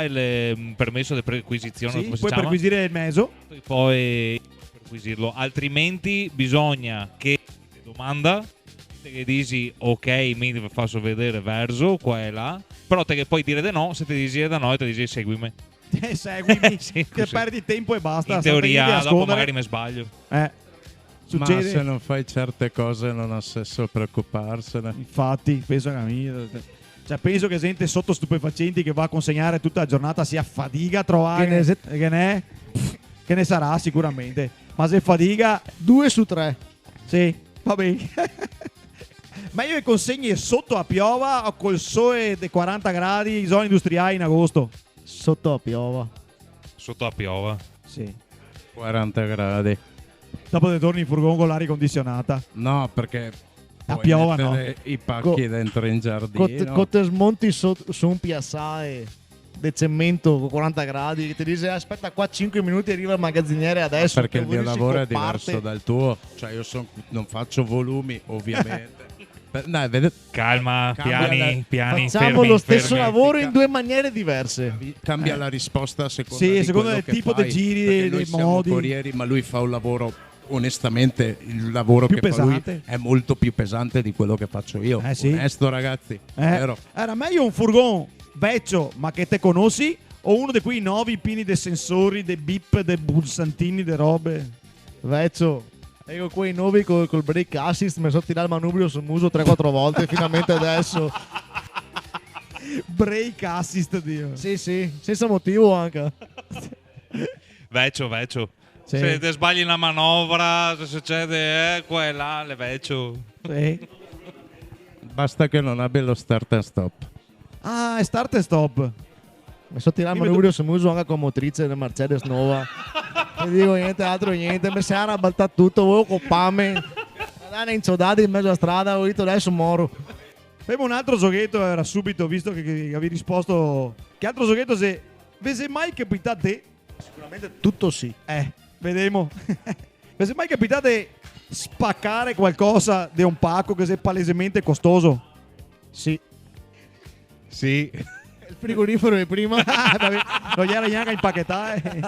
il permesso di perquisizione, Sì, come si puoi chiama? perquisire il meso. Poi perquisirlo, altrimenti bisogna che ti domanda che dici ok, mi faccio vedere verso qua e là, però te che puoi dire di no, se ti dici di no e ti dici seguimi. Seguimi, Sì, che così. perdi tempo e basta. In senza venirti a teoria dopo nascondere. magari mi sbaglio. Ma Succede. se non fai certe cose non ha senso preoccuparsene. Infatti, penso che a me. Cioè, penso che gente sotto stupefacenti che va a consegnare tutta la giornata sia fatica a trovare. Che ne sarà sicuramente. Ma se fatica, 2 su 3. sì, va bene. Ma io le consegne sotto a piova o col sole dei 40 gradi in zone industriali in agosto. Sotto a piova. Sotto a piova. Sì. 40 gradi. Dopo te torni in furgone con l'aria condizionata. No, perché A puoi piova, mettere i pacchi dentro in giardino. Con te smonti su un piazzale di cemento con 40 gradi, che ti dice aspetta qua 5 minuti arriva il magazziniere adesso. Perché il mio si lavoro è comparte. diverso dal tuo. Cioè io non faccio volumi, ovviamente. Dai, Calma, Cambia piani, Facciamo fermi, lo stesso fermi. lavoro in 2 maniere diverse. cambia la risposta a seconda Sì, di secondo quello il che tipo fai, di giri, perché noi dei siamo modi. corrieri, ma lui fa un lavoro, onestamente il lavoro Più che fa lui pesante. è molto più pesante di quello che faccio io. Sì. Onesto, ragazzi, vero? Era meglio un furgone vecchio ma che te conosci o uno di quei nuovi pieni dei sensori, dei bip, dei pulsantini, delle robe. Vecchio, io quei nuovi col brake assist mi sono tirato il manubrio sul muso 3-4 volte finalmente adesso. Break assist, Dio. Sì, senza motivo anche. Vecchio. Sì. Se ti sbagli una manovra, se succede qua e là, le vecchio. Sì. Basta che non abbia lo start and stop. Ah, è start e stop. Mi sono tirato il manubrio sul muso anche con motrice della Mercedes nuova. Non dico niente altro, niente. Mi si era abbaltato tutto, avevo con fame. Andavo insodati in mezzo alla strada, ho detto adesso moro. Avevo un altro giochetto, era subito, visto che avevi risposto. Che altro giochetto se... Vi è mai capitato te? Sicuramente tutto sì. Vedremo. Vi è mai capitato di spaccare qualcosa di un pacco che sia palesemente costoso? Sì. Sì. Il frigorifero di prima. Vabbè, non gli era neanche a impacchettare.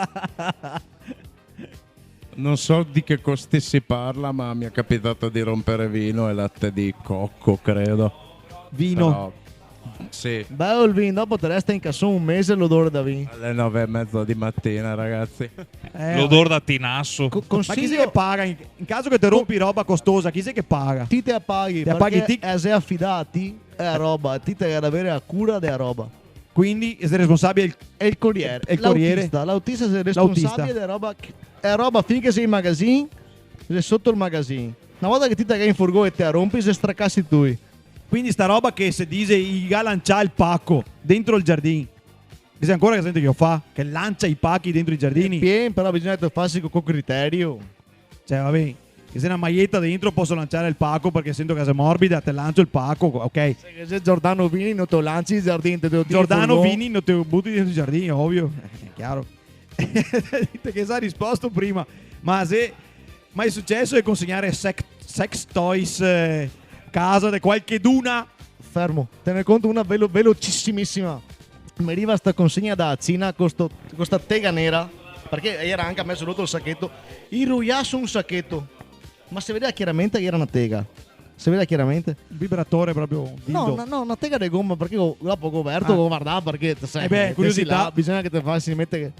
Non so di che costi si parla, ma mi è capitato di rompere vino e latte di cocco, credo. Vino. Però, sì, Bello il vino, dopo te resta in cassone un mese l'odore da vino. alle 9:30 di mattina, ragazzi. L'odore da tinasso. Ma chi Consiglio sei che paga? In caso che ti rompi roba costosa, chi sei che paga? ti te paghi, Ti paghi perché ti- sei affidati a roba, ti devi avere a cura della roba. Quindi sei responsabile E il corriere, E il corriere? l'autista è responsabile L'autista. della roba, è roba finché sei in magazzino, sei sotto il magazzino. Una volta che ti tagli in furgone e te la rompi, se stracassi tu. Quindi sta roba che se dice il lancia il pacco dentro il giardino. Che sai ancora che senti che lo fa? Che lancia i pacchi dentro i giardini. Bien, però bisogna farsi con criterio. Cioè, vabbè. Che se una maglietta dentro posso lanciare il pacco perché sento che è morbida, te lancio il pacco, ok. Se Giordano Vini non te lo lanci in giardino, te lo tiri in Giordano furgone. Vini non te lo butti dentro il giardino, ovvio. È chiaro. Dite che sa risposto prima. Ma se mai è successo di consegnare sex toys casa di qualche duna? Fermo, te ne conto una velocissimissima. Mi arriva sta consegna da Cina con questa tega nera, perché era anche messo sotto il sacchetto, iruiasso un sacchetto, ma si vedeva chiaramente che era una tega. Si vedeva chiaramente? Il vibratore proprio. un dildo. No, una tega di gomma, perché dopo coperto, guardavo perché sai, curiosità. là, bisogna che te faccia mette che...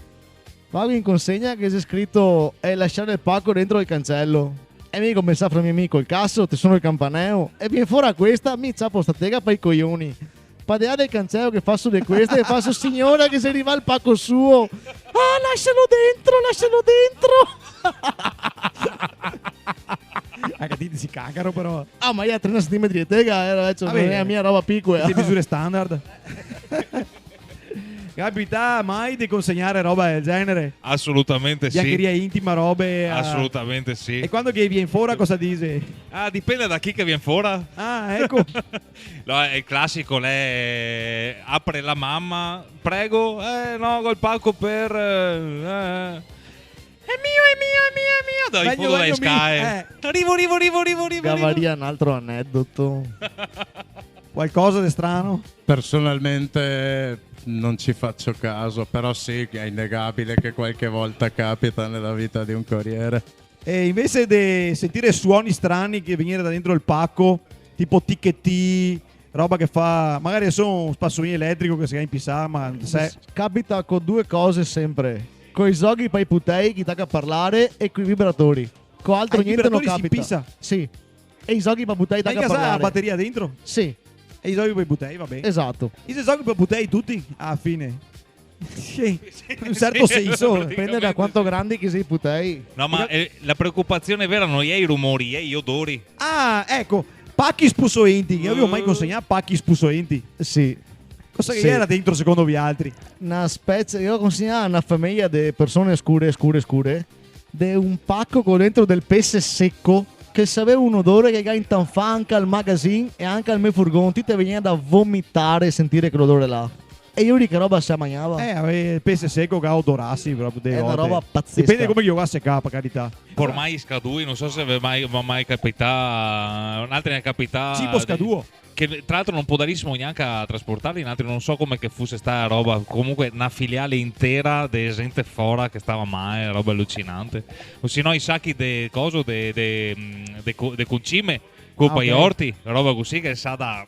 Vado in consegna che c'è scritto lasciare il pacco dentro il cancello. E mi comincia fra mio amico il casso, ti sono il campaneo. E viene fuori a questa, mi zappo sta tega per i coglioni. Padeare il cancello che fa su di queste e fa su signora che se arriva il pacco suo. Ah, lascialo dentro. Anche ti si cagano però. Ah, ma io a 30 cm di tega, non è la mia roba piccola. Queste misure standard. Capita mai di consegnare roba del genere? Assolutamente sì. Biancheria intima, robe. Assolutamente sì. E quando che viene fuori cosa dice? Ah, dipende da chi che viene fuori. Ah, ecco. No, è il classico, lei apre la mamma, prego, no, col palco per... È mio. Dai, Vengo, foto dai vengo, Sky. Arrivo. Gavaria un altro aneddoto. Qualcosa di strano? Personalmente non ci faccio caso, però sì, che è innegabile che qualche volta capita nella vita di un corriere. E invece di sentire suoni strani che venire da dentro il pacco, tipo ticchetti, roba che fa... Magari sono un spassolino elettrico che si chiama in pisà, ma se... Capita con due cose sempre. Con i zoghi per i putei, chi tacca a parlare, e con i vibratori. Con altro Ah, i niente non vibratori si capita. pissa? Sì. E i zoghi per putei Ma in tacca a casa ha la parlare. batteria dentro? Sì, E i soldi per i butei, va bene. esatto. I soldi per butei tutti? Ah, fine. Sì, in un certo sì, senso. praticamente. Dipende da quanto grandi che sei i putei. No, ma la preoccupazione vera non è i rumori, è gli odori. Ah, ecco, pacchi spussoenti. Io avevo mai consegnato pacchi spussoenti. Sì. Cosa che Sì. era dentro secondo voi altri? Una specie, io consegnavo a una famiglia di persone scure, di un pacco con dentro del pesce secco che sapeva un odore che in tanfa anche al magazine e anche al mio furgone. Ti te veniva da vomitare e sentire quell'odore là. E io di che roba si mangiava? Aveva il pesce secco che odorassi proprio delle È una volte. roba pazzesca. Dipende come io a secca, per carità. Ormai scadui, non so se vi è mai capitato. Un'altra ne è capitata. Cibo scaduo. Che tra l'altro non può darissimo neanche a trasportarli in altri, non so come che fosse sta roba. Comunque una filiale intera di gente fora che stava mai, roba allucinante. O se no i sacchi di coso, de concime, coppa ok. orti, roba così che sa da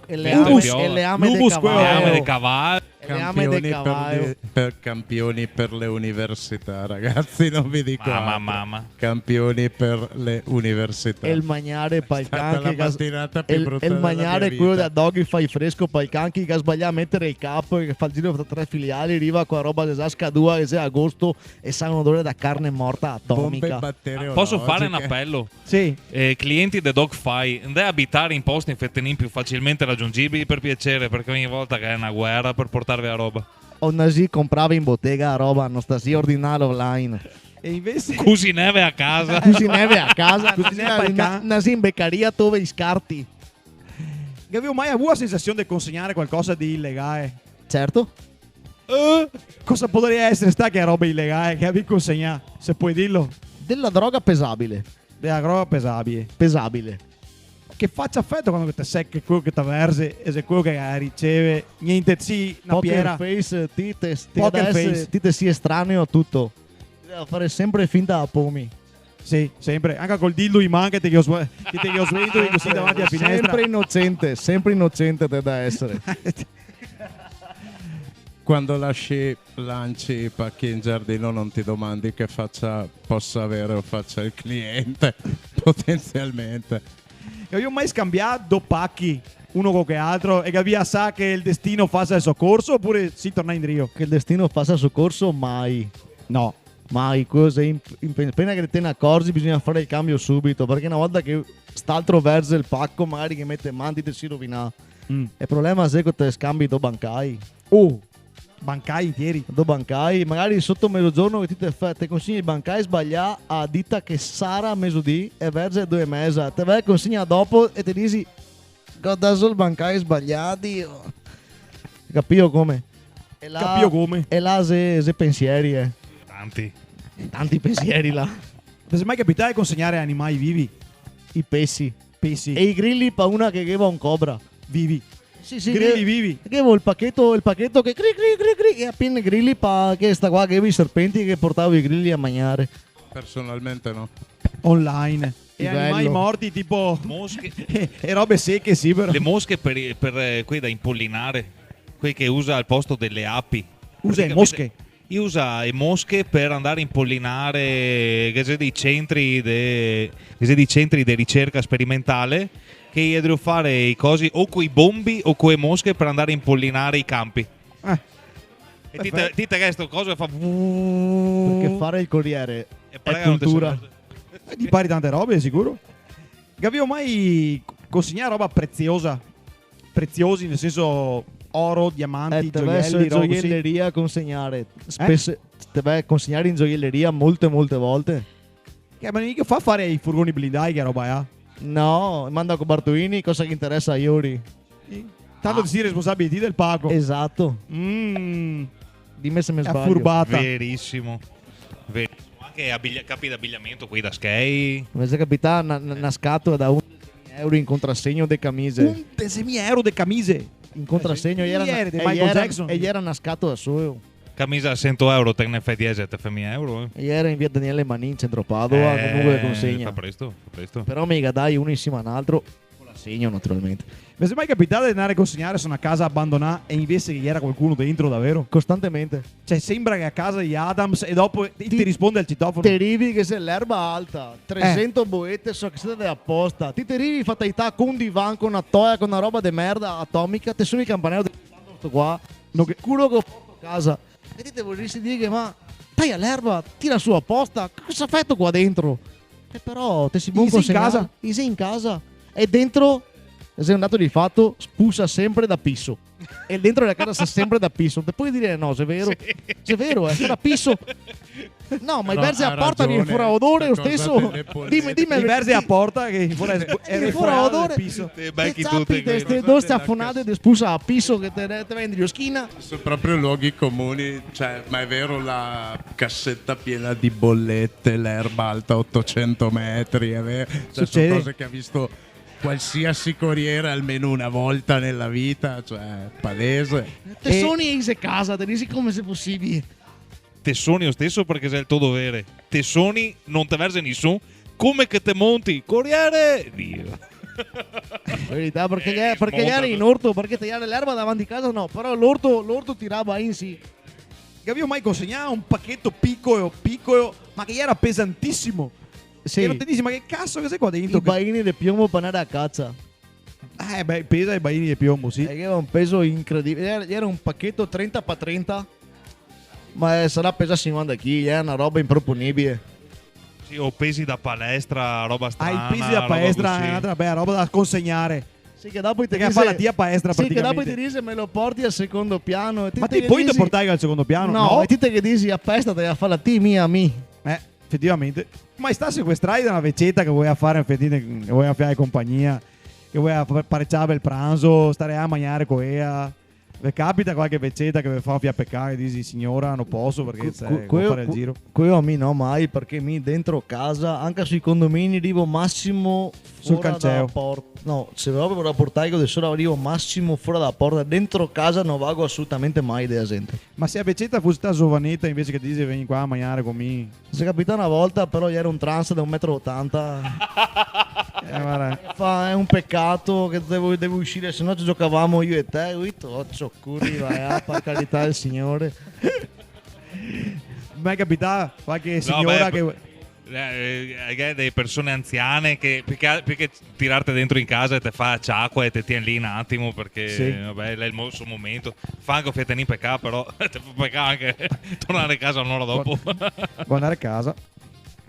E le ame, ame- e le ame Lubus, de quello- cavallo. ame di cavallo. E le ame de cavallo. Campioni per le università, ragazzi, non vi dico altro. Mamma. Campioni per le università. E il mangiare pal stata canchi la mattinata più brutta e il della mangiare mia quello vita. da doggy fai fresco pal canchi che sbaglia a mettere il capo e che fa il giro tra tre filiali arriva con roba che sa scadua che sia agosto e sa un odore da carne morta Bombe atomica. batteriologiche. Posso fare un appello? Sì. Clienti di Dogfy, andate a abitare in posti in fettenin più facilmente raggiungibili per piacere, perché ogni volta che è una guerra per portarvi la roba. O Nasi comprava in bottega roba, non sta si ordinare online. E invece... Cusi neve a casa. Cusi neve a casa, Cucinare pal can- Nasi in beccaria dove i scarti. Che avevo mai avuto la sensazione di consegnare qualcosa di illegale? Certo. Cosa potrebbe essere sta che è roba illegale che avevi consegnato? Se puoi dirlo. Della droga pesabile. Della roba pesabile. Pesabile. Che faccia effetto quando ti secca quello che ti verse e se quello che riceve niente sì, una Poker piera. face, ti Poker face. te si estraneo a tutto. Deve fare sempre finta da pomi. Sì, sempre. Anche col dildo in mano che te ho sveglio così davanti alla finestra. Sempre innocente te da essere. Quando lanci i pacchi in giardino non ti domandi che faccia possa avere o faccia il cliente, potenzialmente. E io mai scambiato pacchi uno con che altro e che via sa che il destino faccia il soccorso oppure si torna in Rio? Che il destino faccia soccorso mai. No. Mai, cosa appena che te ne accorgi bisogna fare il cambio subito, perché una volta che st'altro verso il pacco magari che mette manti te si rovina. Il problema è che te scambi do bancai. Bancai interi. Do bancai, magari sotto mezzogiorno che ti te consegni il bancai sbagliato a ditta che sarà a mezzodì e verge 2 mesi. Te vai consegna dopo e ti dici guarda il bancai sbagliati. Capio come? E là, Capio come? E là se pensieri Tanti. pensieri là. Ti è mai capitato di consegnare animali vivi? I pesci. Pessi. E i grilli pa' una che aveva un cobra. Vivi. Sì, Grilli vivi. Che avevo il pacchetto che cri e appena i grilli pa' che sta qua che avevo i serpenti che portavo i grilli a mangiare. Personalmente no. Online. E Livello. animali morti tipo Mosche. e robe secche sì però. Le mosche per quelli da impollinare, quelli che usa al posto delle api. Usa le Praticamente mosche. Usa le mosche per andare a impollinare che c'è dei centri di ricerca sperimentale che gli devono fare i cosi o coi bombi o coi mosche per andare a impollinare i campi. E ti te questo cosa fa Perché fare il corriere e è prega non ti cultura. serve. Ti pari tante robe sicuro? Che avevo mai consegnato roba preziosa? Preziosi nel senso oro, diamanti, Te vai a gioielli, robe così. gioielleria a consegnare. Spesso te vai a consegnare in gioielleria molte volte. Che ma mica fa fare i furgoni blindati che roba No, manda con Bartolini, cosa che interessa a Iori. Tanto si responsabili del Paco. Esatto. Mm, Dimmi se mi è sbaglio. furbata. Verissimo. Anche capi d'abbigliamento qui da skate. Invece capita una scatola da 11 euro in contrassegno di camisie. 11.000 euro di camisie. In contrassegno Sì, era, ieri di e Michael era- Jackson. e gli era una scatola sua. Camisa a 100 euro, te ne fai 10 e te fai 1000 euro. E era in via Daniele Manin, centro Padova, comunque le consegna. Fa presto. Però mica dai uno insieme a un altro con l'assegno naturalmente. Mi è mai capitato di andare a consegnare su una casa abbandonata e invece che gli era qualcuno dentro davvero? Costantemente. Cioè sembra che è a casa di Adams e dopo ti risponde al citofono. Ti arrivi che se l'erba alta, 300 boette so che siete apposta. Ti arrivi fatalità con un divan, con una toia, con una roba di merda atomica, te suoni il campanello di questo qua, no, che culo che ho portato a casa. E ti vorresti dire che ma taglia l'erba, tira su apposta, cosa fai tu qua dentro? E però te si può Easy in consegnare. casa? Easy in casa. E dentro, se è un dato di fatto, spuzza sempre da pisso. E dentro della casa sta sempre da pisso. Te puoi dire no, se è vero. Se è vero, è da pisso. No, ma i No, versi a ha porta viene ragione. fuori odore lo Sta cosa stesso. delle polveri. Dimmi Diversi a porta che fuori è viene fuori odore. piso. Te becchi tutte Queste quelle. due staffonate di spuzza a pisso che te vendi di schina. Sono proprio luoghi comuni, cioè, ma è vero la cassetta piena di bollette, l'erba alta 800 metri, è vero? Cioè, Succede. sono cose che ha visto qualsiasi corriere almeno una volta nella vita, cioè, palese. Te sono in casa, te dici come se possibile. Tessoni lo stesso perché sei il tuo dovere. Tessoni non te versi nessuno. Come che te monti? Corriere! Dio. Verità, perché gli smonta eri in orto, perché tagliare l'erba davanti a casa no, però l'orto tirava in sì. Che avevo mai consegnato un pacchetto piccolo, ma che era pesantissimo. Sì. E non ti dici, ma che cazzo che sei qua dentro? I baini di piombo per andare a caccia. Beh, pesa i baini di piombo, sì. E aveva un peso incredibile. Era un pacchetto 30x30, ma sarà pesa 50 kg, è una roba improponibile. Sì, o pesi da palestra, roba strana. I pesi da roba palestra così. è un'altra bella roba da consegnare. Sì, che dopo ti Perché fa la tia palestra sì, che dopo praticamente. ti dici me lo porti al secondo piano. E Ma te ti puoi dici- portare al secondo piano? No, e te che dici appestati a fare la T mia mi. Effettivamente. Ma sta sequestrata da una vecetta che vuoi fare che vuoi fare compagnia, che vuoi pareggiare il pranzo, stare a mangiare con ea. Vi capita qualche vecetta che vi fa via peccare e dici signora non posso perché vuoi fare il giro. Quello a me no mai, perché mi dentro casa, anche sui condomini arrivo massimo Sul fuori calceo. dalla porta. No, se proprio da portare da solo arrivo massimo fuori dalla porta. Dentro casa non vago assolutamente mai della gente. Ma se la vecetta fosse sta giovanetta invece che ti dice vieni qua a mangiare con me. Si è capita una volta, però gli era un trans da 1,80 m. Guarda, È un peccato che devo uscire, se no ci giocavamo io e te. Occhio, curri, vai, per carità del Signore. mai capita qualche No, signora beh, che delle persone anziane che più che tirarti dentro in casa e te fa acqua e te tieni lì un attimo perché Sì. vabbè è il suo momento fa anche fete in peccato però te fa peccato anche tornare a casa un'ora dopo vuole andare a casa.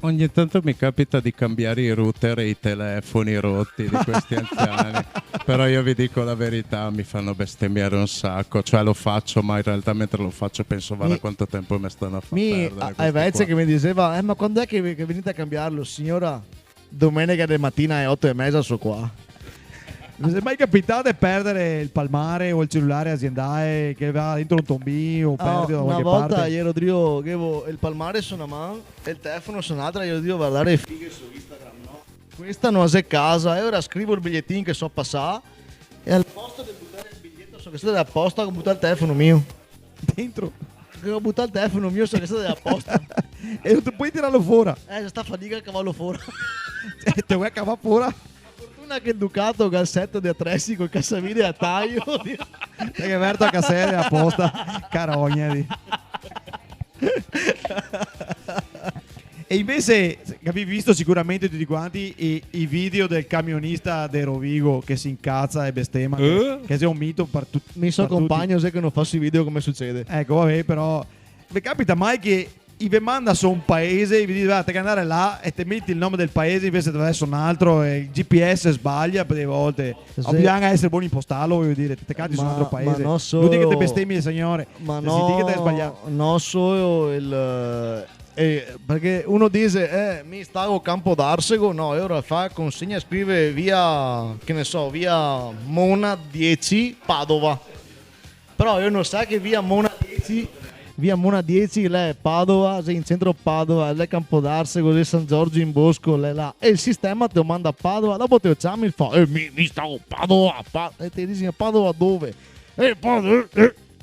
Ogni tanto mi capita di cambiare i router e i telefoni rotti di questi anziani, però io vi dico la verità, mi fanno bestemmiare un sacco, cioè lo faccio, ma in realtà mentre lo faccio penso guarda quanto tempo mi stanno a far perdere Hai questi Vezze qua. che mi diceva, ma quando è che venite a cambiarlo? Signora, domenica di mattina alle 8:30 so qua. Non è mai capitato di perdere il palmare o il cellulare aziendale che va dentro un tombino o perdi da Una qualche volta parte? gli ero drio, che il palmare su una mano e il telefono su un'altra, gli ero drio guardare le fighe su Instagram, no? Questa non è casa, e ora scrivo il bigliettino che so passare e al posto di buttare il biglietto so che state apposta, ho buttato il telefono mio. Dentro. Che ho buttato il telefono mio so che state apposta. E non ti puoi tirarlo fuori. C'è sta fatica il cavallo fuori. Te vuoi cavare fuori? Fortuna che il Ducato ha il set di attrezzi col cassavideo a taglio. Perché verto a caselle apposta. Carogna. E invece avevi visto sicuramente tutti quanti i video del camionista di Rovigo che si incazza e bestemmia. Che è un mito per tutti. Mi so compagno, sai che non faccio i video come succede. Ecco, vabbè, però. Vi capita mai che vi manda su un paese e vi dice guarda, che andare là e te metti il nome del paese invece deve essere un altro e il GPS sbaglia per delle volte. Sì. Bisogna essere buoni in postallo, voglio dire, te cadi su un altro paese. Ma non Non dico che te solo, bestemmi il signore. ma si dice che te hai sbagliato. non solo perché uno dice mi stavo a Campo d'Arsego, no, e ora fa consegna, scrive via, che ne so, via Mona 10 Padova, però io non sa che via Mona 10 lei è Padova, sei in centro Padova, lei è Campo d'Arsego, lei è San Giorgio in Bosco, lei là, e il sistema te lo manda a Padova, dopo te lo chiami e fa mi stavo a Padova, e ti dici a Padova dove? Padova,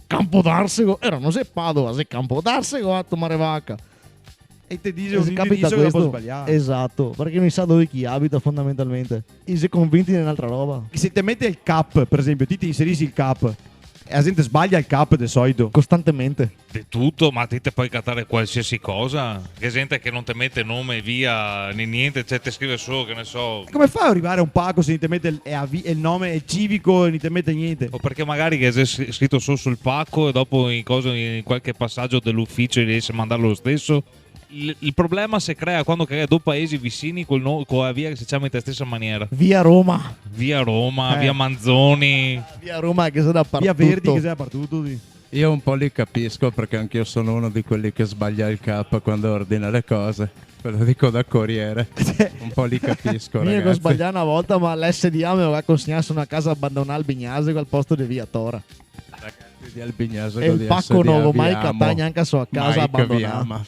Campo d'Arsego, era non sei Padova, sei Campo d'Arsego a tomare vacca. E ti dice E un se capita indirizzo che dopo questo, sbagliare. esatto, perché non sa dove chi abita fondamentalmente, e si è convinti in un'altra roba, Se te mette il cap, per esempio, ti inserisci il cap e la gente sbaglia il cap del solito. costantemente. Di tutto, ma ti puoi cattare qualsiasi cosa. Che gente che non ti mette nome via né niente, cioè ti scrive solo, che ne so. Come fai ad arrivare a un pacco se non ti mette il nome è civico e non ti mette niente? O perché magari che è scritto solo sul pacco e dopo in qualche passaggio dell'ufficio riesce a mandarlo lo stesso. Il problema si crea quando crea due paesi vicini con la via che si chiama in la stessa maniera. Via Roma, Via Roma, via Manzoni. via Roma che sono dappertutto. Via Verdi che sei dappertutto. Sì. Io un po' li capisco perché anch'io sono uno di quelli che sbaglia il K quando ordina le cose. Ve lo dico da corriere. Un po' li capisco, Io ho ragazzi. sbagliato una volta, ma l'SDA mi aveva consegnato una casa abbandonata al Bignasego al posto di via Tora. Ragazzi di Albignasego, E il di pacco SDA, non l'ho vi mai amo. cattato neanche a sua casa Mike, vi abbandonata. ama.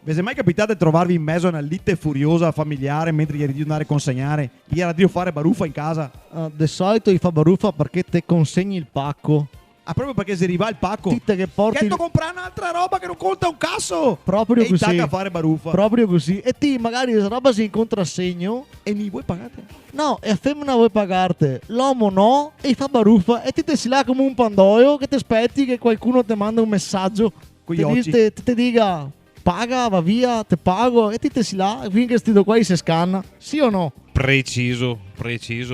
Vi è mai capitato di trovarvi in mezzo a una lite furiosa familiare mentre gli eri di andare a consegnare? Gli era di fare baruffa in casa? Di solito gli fa baruffa perché te consegni il pacco. Ah, proprio perché se arriva il pacco. Titte che porti Che tu comprare un'altra roba che non conta un cazzo! proprio e così. tacca a fare baruffa. Proprio così. E ti magari questa roba si in contrassegno. e mi vuoi pagare? No, e a femmina vuoi pagarte. L'uomo no, e fa baruffa. E ti te si là come un pandoio che ti aspetti che qualcuno ti manda un messaggio. Con gli Te occhi. te dica paga, va via, te pago. E ti te si là finché sto qua si scanna. Sì o no? Preciso.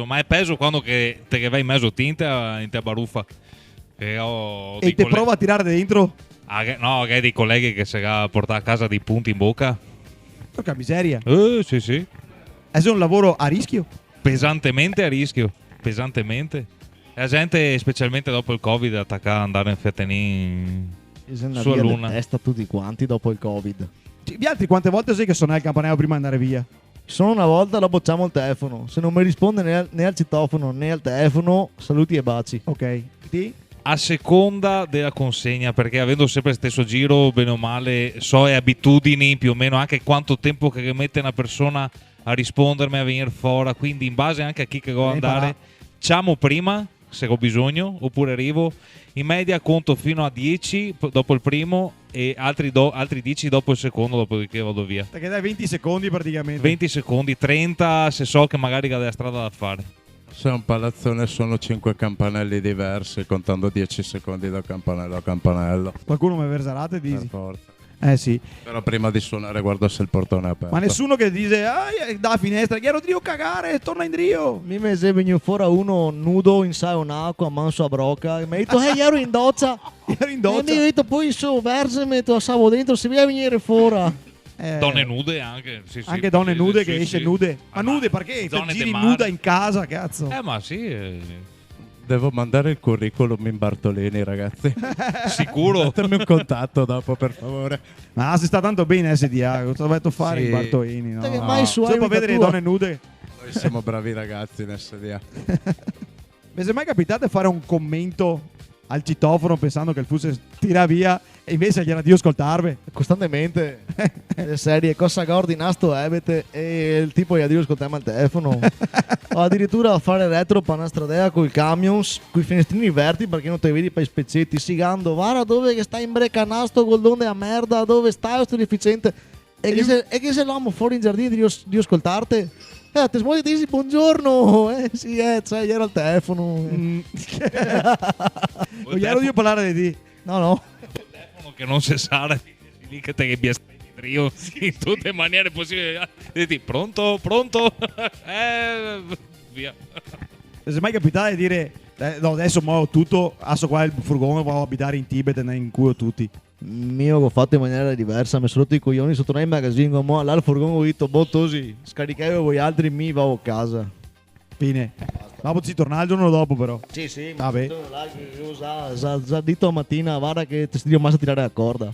Ma è peso quando che te vai in mezzo tinta in te baruffa. E ho E dei te prova a tirare dentro? No, che hai dei colleghi che si portano a casa dei punti in bocca. Porca miseria. Sì. È un lavoro a rischio. Pesantemente a rischio. Pesantemente. E la gente, specialmente dopo il Covid, attacca ad andare in fettenin Bisogna su a via di luna. testa tutti quanti dopo il Covid. Gli altri quante volte sai che sono al campanello prima di andare via? Solo una volta lo bocciamo il telefono. Se non mi risponde né al citofono né al telefono, saluti e baci. Ok. Ti? A seconda della consegna, perché avendo sempre lo stesso giro, bene o male, so e abitudini più o meno anche quanto tempo che mette una persona a rispondermi, a venire fuori, quindi in base anche a chi che vuole andare, chiamo prima se ho bisogno, oppure arrivo. In media conto fino a 10 dopo il primo e altri 10 dopo il secondo, dopodiché vado via. Perché dai 20 secondi praticamente. 20 secondi, 30 se so che magari cade la strada da fare. Se è un palazzone sono 5 campanelli diversi, contando 10 secondi da campanello a campanello. Qualcuno mi versarate Per dici? forza. Sì. Però prima di suonare guardo se il portone è aperto. Ma nessuno che dice da finestra, chiaro Dio cagare, torna in Dio. Mi mese venuto fuori uno nudo in un'acqua, manso a brocca. E mi ha detto, ero in doccia. Ero in E doccia. mi ha detto, poi su, versami, te lo stavo dentro, se vuoi venire fuori. Donne nude anche. Sì, Anche donne sì, nude sì, che sì. esce nude. Ma nude perché? Te Donne giri de mare. nuda in casa, cazzo. Ma sì, Devo mandare il curriculum in Bartolini, ragazzi. sicuro. Datemi un contatto dopo, per favore. Ma si sta tanto bene SDA, cosa dovete fare Sì. in Bartolini? No? Che mai su Dopo amica vedere le tua. donne nude. Noi siamo bravi ragazzi in SDA. Vi è mai capitato di fare un commento al citofono pensando che il fuso tira via e invece gli era Dio ascoltarvi? Costantemente. Le serie, cosa guardi nasto ebete e il tipo gli ha detto ascoltiamo al telefono. O addirittura a fare retro per una stradea con i camions, con i finestrini verti perché non te vedi per i spezzetti, sigando, guarda dove che stai in brecanasto goldone a merda, dove stai sto deficiente. E che se l'uomo fuori in giardino di ascoltarti? Te smuovi e dici buongiorno, sì, cioè, ieri al telefono. Vogliamo Dio parlare di te? No. Telefono che non si sa lì che te che mi aspetti io in tutte le maniere possibili. Dici, pronto? Via. Vi è mai capitato di dire no, adesso muovo tutto, asso qua il furgone, vado a abitare in Tibet e ne inculo tutti? Mio ho fatto in maniera diversa, mi sono rotto i coglioni, sono tornato in magazzino, mo all'al furgone ho detto, bottosi, scaricavo voi altri, mi vado a casa. Fine. Dopo ci torna il giorno dopo però. Sì, sì, Vabbè. già detto mattina, guarda che ti stiamo a tirare la corda.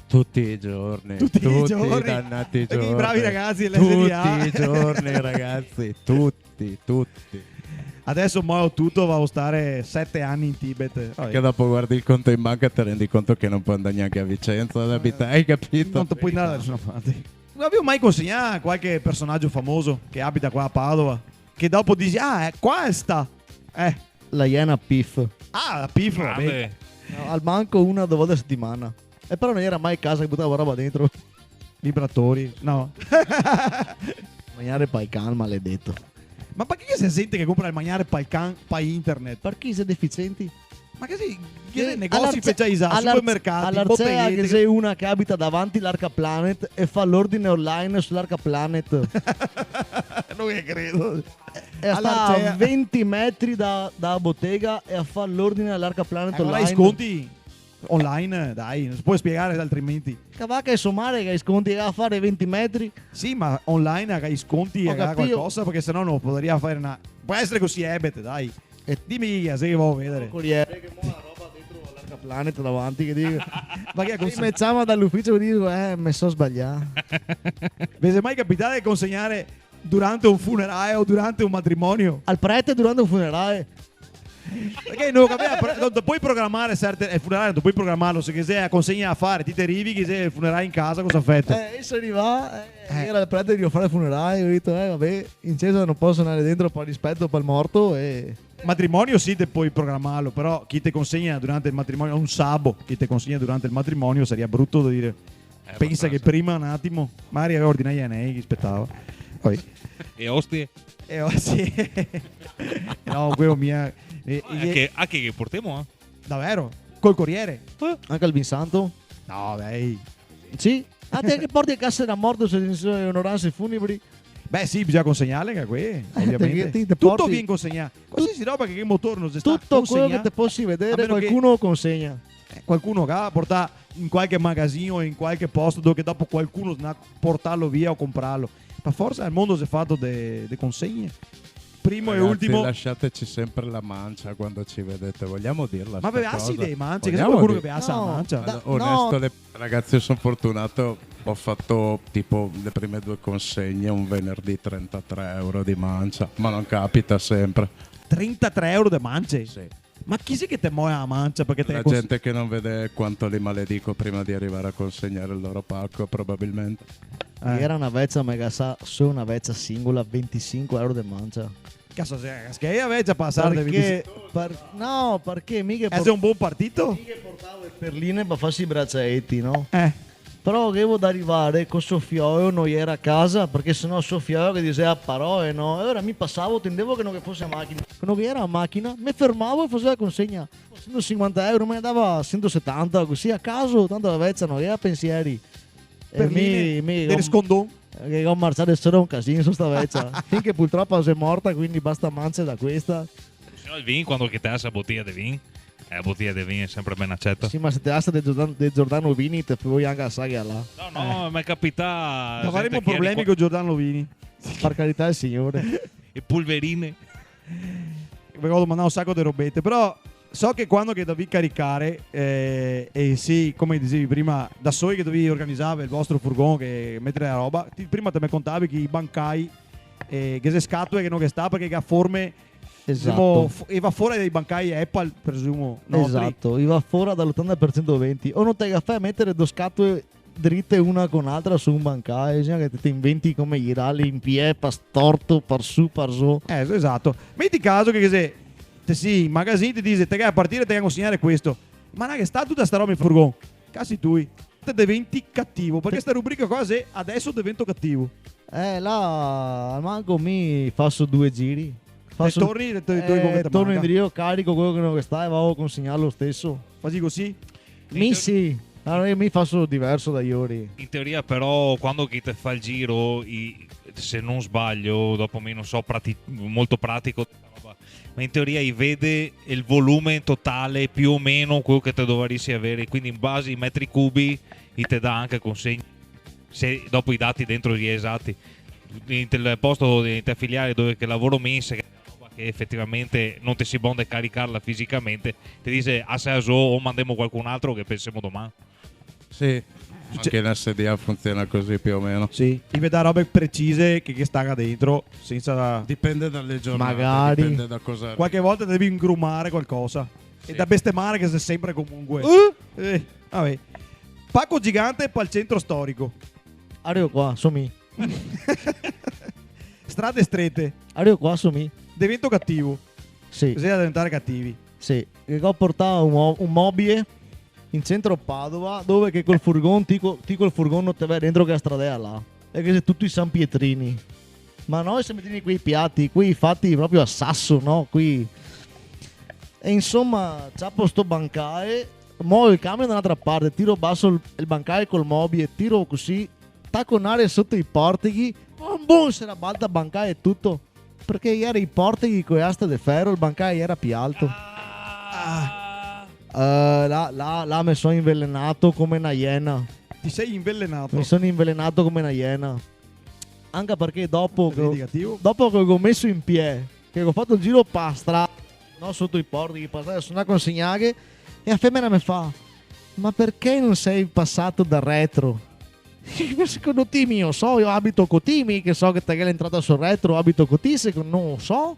Tutti i giorni. Tutti i giorni. I dannati Perché giorni. i bravi ragazzi dell'SDA. Tutti i giorni, ragazzi. Tutti. Adesso mo tutto va a stare 7 anni in Tibet. Vabbè. Che dopo guardi il conto in banca e ti rendi conto che non puoi andare neanche a Vicenza ad abitare, hai capito? Non ti puoi andare da nessuna parte. Non avevo mai consegnato qualche personaggio famoso che abita qua a Padova, che dopo dici, qua sta. La Iena Piff. La Piff, vabbè. Grande. No, al banco una o due volte a settimana. E però non era mai a casa che buttava roba dentro. Vibratori, no. Mangiare paican, maledetto. Ma perché si sente che compra il mangiare paican, pai internet? Perché sei deficienti? Ma che sì, che negozi specializzati, supermercati, all'Arcea che botteghette. sei una che abita davanti l'Arca Planet e fa l'ordine online sull'Arca Planet. Non che credo. E sta a 20 metri da bottega e a fare l'ordine all'Arca Planet Allora online. i sconti online, dai, non si può spiegare altrimenti. Cavacca e somare che hai sconti a fare 20 metri. Sì, ma online hai sconti Ho e capito. qualcosa perché sennò non potrebbe fare una. Può essere così ebete, dai. E dimmi se vuoi vedere. Corriere che mo la roba dentro l'Arca Planet davanti che dico. Ma che è così? Mi chiama dall'ufficio e dico mi so sbagliato. Vi è mai capitato di consegnare durante un funerale o durante un matrimonio? Al prete durante un funerale. Perché non puoi programmare il funerale, non puoi programmarlo. Se sei a consegna a fare, ti arrivi che sei il funerale in casa, cosa fate? Se arriva, era il prete di fare il funerale. Ho detto, vabbè, in chiesa non posso andare dentro per rispetto per il morto. E Matrimonio sì, te puoi programmarlo, però chi ti consegna durante il matrimonio, un sabo, chi ti consegna durante il matrimonio sarebbe brutto da dire. Pensa che prima un attimo, magari aveva ordinato gli anelli, chi aspettava. Poi, E ostie? sì. No, quello mia. Anche che portiamo? Davvero? Col Corriere? anche al Vinsanto. No, dai. Sì. A te che porti a casa da morto se sono onoranze funebri. Beh sì, bisogna consegnarle che qui, ovviamente. ti Tutto porti- viene consegnato. Qualsiasi roba che il motore non si sta Tutto quello che consegna, ti possi a vedere, meno che- qualcuno consegna. qualcuno che ha portato in qualche magazzino o in qualche posto dove dopo qualcuno ha portarlo via o comprarlo. Ma forse al mondo si è fatto delle consegne. Primo Ragazzi, e ultimo. lasciateci sempre la mancia quando ci vedete, vogliamo dirla? Ma sta beassi cosa? dei mance, che c'è Vogliamo qualcuno che dir- beassa la No, mancia. da- Onesto, ragazzi, io sono fortunato. Ho fatto tipo le prime 2 consegne un venerdì 33 euro di mancia, ma non capita sempre. 33 euro di mance. Sì. Ma chi sei che te muove la mancia perché te La gente che non vede quanto li maledico prima di arrivare a consegnare il loro pacco, probabilmente. Era una vezza mega solo una vezza singola, 25 euro di mancia. Cazzo, che io avevo già passato. No, perché mica È un buon partito? portavo le perline per farsi i braccialetti, no? Però avevo da arrivare con Sofioio, non era a casa, perché sennò Sofioio che diceva parole, no? E ora mi passavo, tendevo che non fosse a macchina. Non era a macchina, mi fermavo e facevo la consegna. 150 euro, me ne dava 170, così a caso, tanto la vezza non era pensieri. per del scondon. Che ho marciato solo un casino su sta vezza. Finché purtroppo sei morta, quindi basta mancia da questa. Se no il vin, quando che te ha la bottiglia di vin, la bottiglia di vin è sempre ben accetta. Sì, ma se te asta del Giordano Vini, te vuoi anche a saga là. No, mi è capitato. Non avremo problemi con Giordano Lovini. Per carità del Signore. E polverine. Perché ho domandato un sacco di robette. Però so che quando che devi caricare, e sì, come dicevi prima, da soli che dovevi organizzare il vostro furgone, che mettere la roba, prima te mi contavi che i bancai, che se scatole che non che sta perché ha forme. Esatto. E va fuori dai bancai Apple, presumo. Esatto, va fuori dall'80% 20. O non te caffè a mettere due scatole dritte una con l'altra su un bancaio, bisogna che ti inventi come girarli in piedi, per storto, per su, per su. Esatto. Metti caso che se te sì, in magazzino ti dice te che a partire te che consegnare questo. Ma non è che sta tutta sta roba in furgone. Casi tui. Te diventi cattivo, perché sta rubrica qua è adesso divento cattivo. Là al manco mi faccio 2 giri. Torni torno in Rio, carico quello che non sta e vado a consegnare lo stesso. Fai così? Mi sì. Allora io mi faccio diverso da ieri. In teoria però quando chi te fa il giro, se non sbaglio, dopo me non so, molto pratico, ma in teoria vede il volume totale più o meno quello che te dovresti avere, quindi in base ai metri cubi te dà anche consegni, se dopo i dati dentro gli esatti. Il posto di te filiale dove che lavoro mense, che è una roba che effettivamente non ti si bonde caricarla fisicamente, ti dice a se o mandiamo qualcun altro che pensiamo domani. Sì, anche in SDA funziona così più o meno. Sì, ti vede robe precise che sta dentro, senza... Dipende dalle giornate, Magari. dipende da cosa. Qualche volta devi ingrumare qualcosa. Sì. E da bestemare che sei sempre comunque. Vabbè. Pacco gigante per il centro storico. Arrivo qua, somi. Strade strette. Arrivo qua, somi. Divento cattivo. Sì, Bisogna diventare cattivi. sì. Che ho portato un mobile in centro a Padova, dove che col furgone, ti col furgone non te vai dentro che la stradea là. E che sei tutti i San Pietrini. Ma noi siamo mettini quei piatti, qui fatti proprio a sasso, no? Qui. E insomma, c'appo sto bancale, muovo il camion dall'altra parte, tiro basso il bancale col mobile, tiro così, tacco un'aria sotto i portichi, boom, se la balta bancale e tutto. Perché ieri i portichi con le aste di ferro, il bancale era più alto. Là mi sono invenenato come una iena. Ti sei invellenato. Mi sono invenenato come una iena. Anche perché dopo che Vendicativo. ho messo in piedi, che ho fatto il giro per strada, no, sotto i portichi, sono andato a consegnare, e la femmina mi fa: ma perché non sei passato da retro? Secondo te io so, io abito con Timi, che so che te che è entrata sul retro, abito con te, secondo non lo so.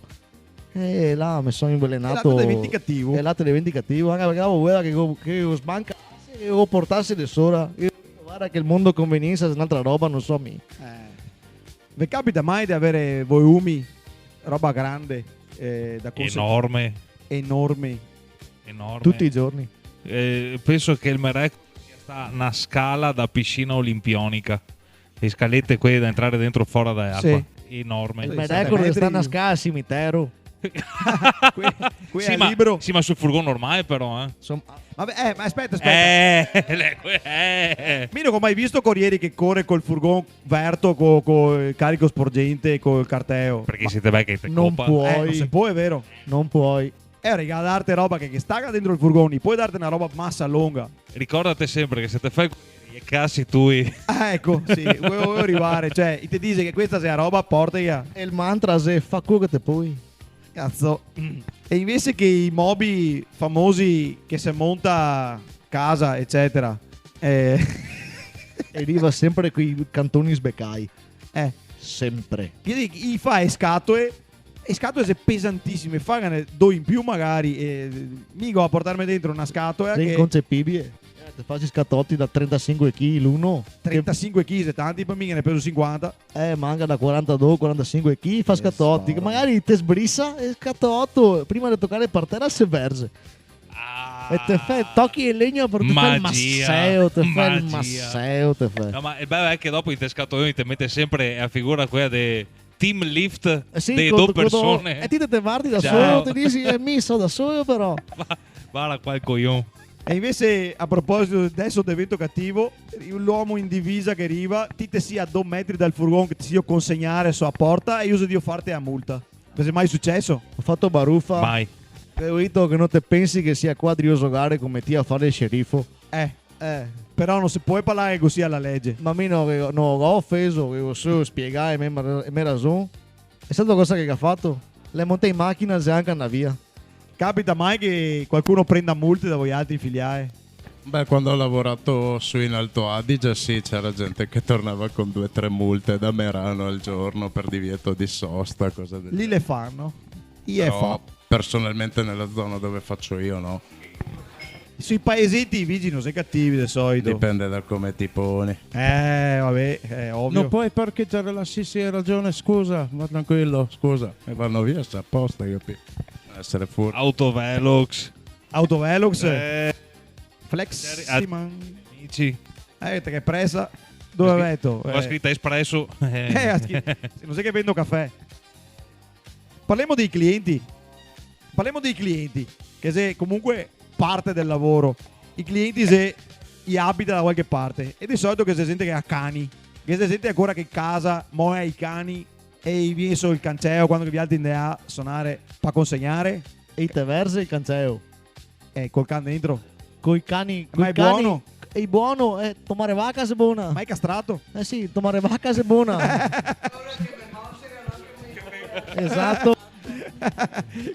E là mi sono invenenato. E là te diventi cattivo. E là te diventi cattivo, anche perché avevo che io sbanca e io portassi da sola. Io guarda che il mondo convenienza è un'altra roba, non so mi. Vi capita mai di avere volumi, roba grande, da Enorme. enormi? Tutti i giorni. Penso che il Merec sia una scala da piscina olimpionica. Le scalette quelle da entrare dentro fuori da acqua. Sì. Enorme. Il Sì, Medeco 7 metri. sta una scala al cimitero. Qui Sì, è ma, libero. sì, ma sul furgone ormai però, Vabbè, ma aspetta. Mino, ho mai visto corrieri che corre col furgone verto con il carico sporgente col carteo. Perché siete bei che te Non copa. può. Non si può, è vero. Non puoi. Raga, darti roba che sta dentro il furgone, puoi darti una roba massa lunga. Ricordate sempre che se te fai e cassi tu Ecco, sì, volevo arrivare. Cioè, ti dice che questa sia roba, porta via. E il mantra se fa quello che te puoi. Cazzo. E invece che i mobi famosi che si monta casa, eccetera. E lì va sempre quei cantoni sbeccai. Sempre. Gli fa scatole. E scatole sono pesantissime. Fagane due in più magari. E mica a portarmi dentro una scatola Sei che inconcepibile. Ti faccio scatotti da 35 kg l'uno. 35 kg, tanti per me ne peso 50. Manca da 42-45 kg, fa scatotti. Che magari te sbrissa e scatotto prima di toccare per terra se verge. E te fai, tocchi il legno per te fai il masseo, te fai il masseo, te fai. No, ma il bello è che dopo i tescatori ti mette sempre a figura quella dei team lift Sì, dei due persone. E ti te guardi da Ciao. solo, ti dici mi so da solo però. Guarda qua il coglione. E invece, a proposito adesso d'evento cattivo, l'uomo in divisa che arriva, ti te sia a 2 metri dal furgone che ti sia consegnare sulla porta e io uso di farti a multa. Non è mai successo? Ho fatto baruffa. Mai. Ho detto che non te pensi che sia quadrioso gare come ti a fare il sceriffo. Però non si può parlare così alla legge. Ma a me non ho offeso, volevo solo spiegare e me ragione. È stata cosa che ha fatto. Le monte in macchina e anche andava via. Capita mai che qualcuno prenda multe da voi altri filiali? Beh, quando ho lavorato su in Alto Adige, sì, c'era gente che tornava con 2 o 3 multe da Merano al giorno per divieto di sosta, cose del Lì le fanno. Però, personalmente nella zona dove faccio io, no. Sui paesetti i vigili non sei cattivi di solito. Dipende da come ti poni. Vabbè, è ovvio. Non puoi parcheggiare là, sì, hai ragione, scusa, ma tranquillo, scusa. E vanno via, sta apposta, capito? Essere furbi. Autovelox. Autovelox. Fleximan. Amici. Che presa. Dove metto? La scritta espresso. Non sai che vendo caffè. Parliamo dei clienti. Che se comunque parte del lavoro. I clienti se gli abita da qualche parte. E di solito che si sente che ha cani. Che si sente ancora che in casa muove i cani e vi so il canceo quando vi altri in a suonare pa consegnare E te verse il canceo. e col can dentro. Coi cani. Ma è buono? È buono, tomare vacca se buona. Ma è castrato? Eh sì, tomare vacca se buona. Esatto.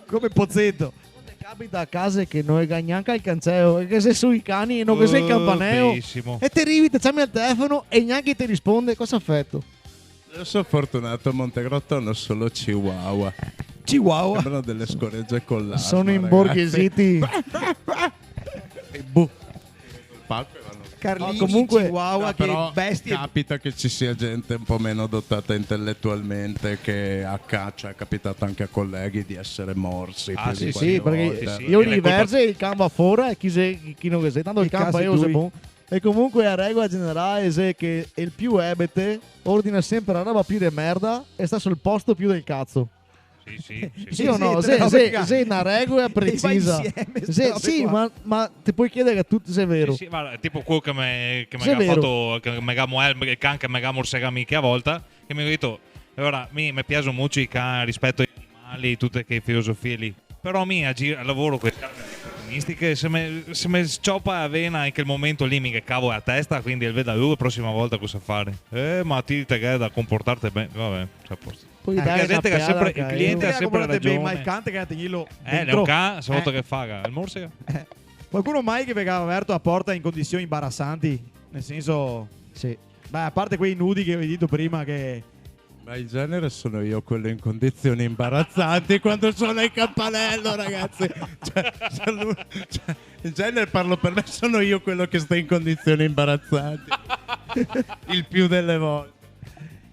Come Pozzetto. Capita a casa che non è neanche il canceo, e che sei sui cani e non che sei il campaneo. Bellissimo. E ti arrivi, ti chiami al telefono e neanche ti risponde. Cosa ha fatto? Io sono fortunato, a Montegrotto hanno solo Chihuahua. Chihuahua. Sembrano delle scoregge con l'asma, Sono ragazzi. imborghesiti. E boh. Pacco e vanno. Carlini, No, comunque- Chihuahua, che Però bestie. capita che ci sia gente un po' meno dotata intellettualmente che a caccia è capitato anche a colleghi di essere morsi. Ah, più di sì, qualche Sì, perché volta. sì. io E le diverse il campo va fuori e chi non che sei, tanto il I campo casi è io tui. se buon. E comunque la regola generale è che il più ebete ordina sempre la roba più di merda e sta sul posto più del cazzo. Sì, sì, sì. Sì o no? te la roba Se una regola precisa. insieme, ste robe Sì, qua. ma ti puoi chiedere che tutto sia vero. Sì, sì, guarda, tipo quello che mi Sì, è ha vero. fatto che mi ha il can che mi ha morsegami che a volta che mi ha detto allora mi piace molto i cani rispetto agli animali tutte che filosofie lì però mi a lavoro con che se mi scioppa a vena in quel momento lì mi che cavo a testa quindi il veda lui la prossima volta cosa fare ma ti te che da comportarti bene vabbè c'è a posto Poi Perché dai la gente una che ha sempre- piada, il cliente io- ha sempre ragione. Ma il cante che ha tegnilo è dentro. un can se volta Eh. che faga il morsega Qualcuno mai che veniva aperto a porta in condizioni imbarazzanti? Nel senso, Sì. beh, a parte quei nudi che avevi detto prima che Ma in genere sono io quello in condizioni imbarazzanti quando suona il campanello, ragazzi. In genere parlo per me, sono io quello che sta in condizioni imbarazzanti. Il più delle volte.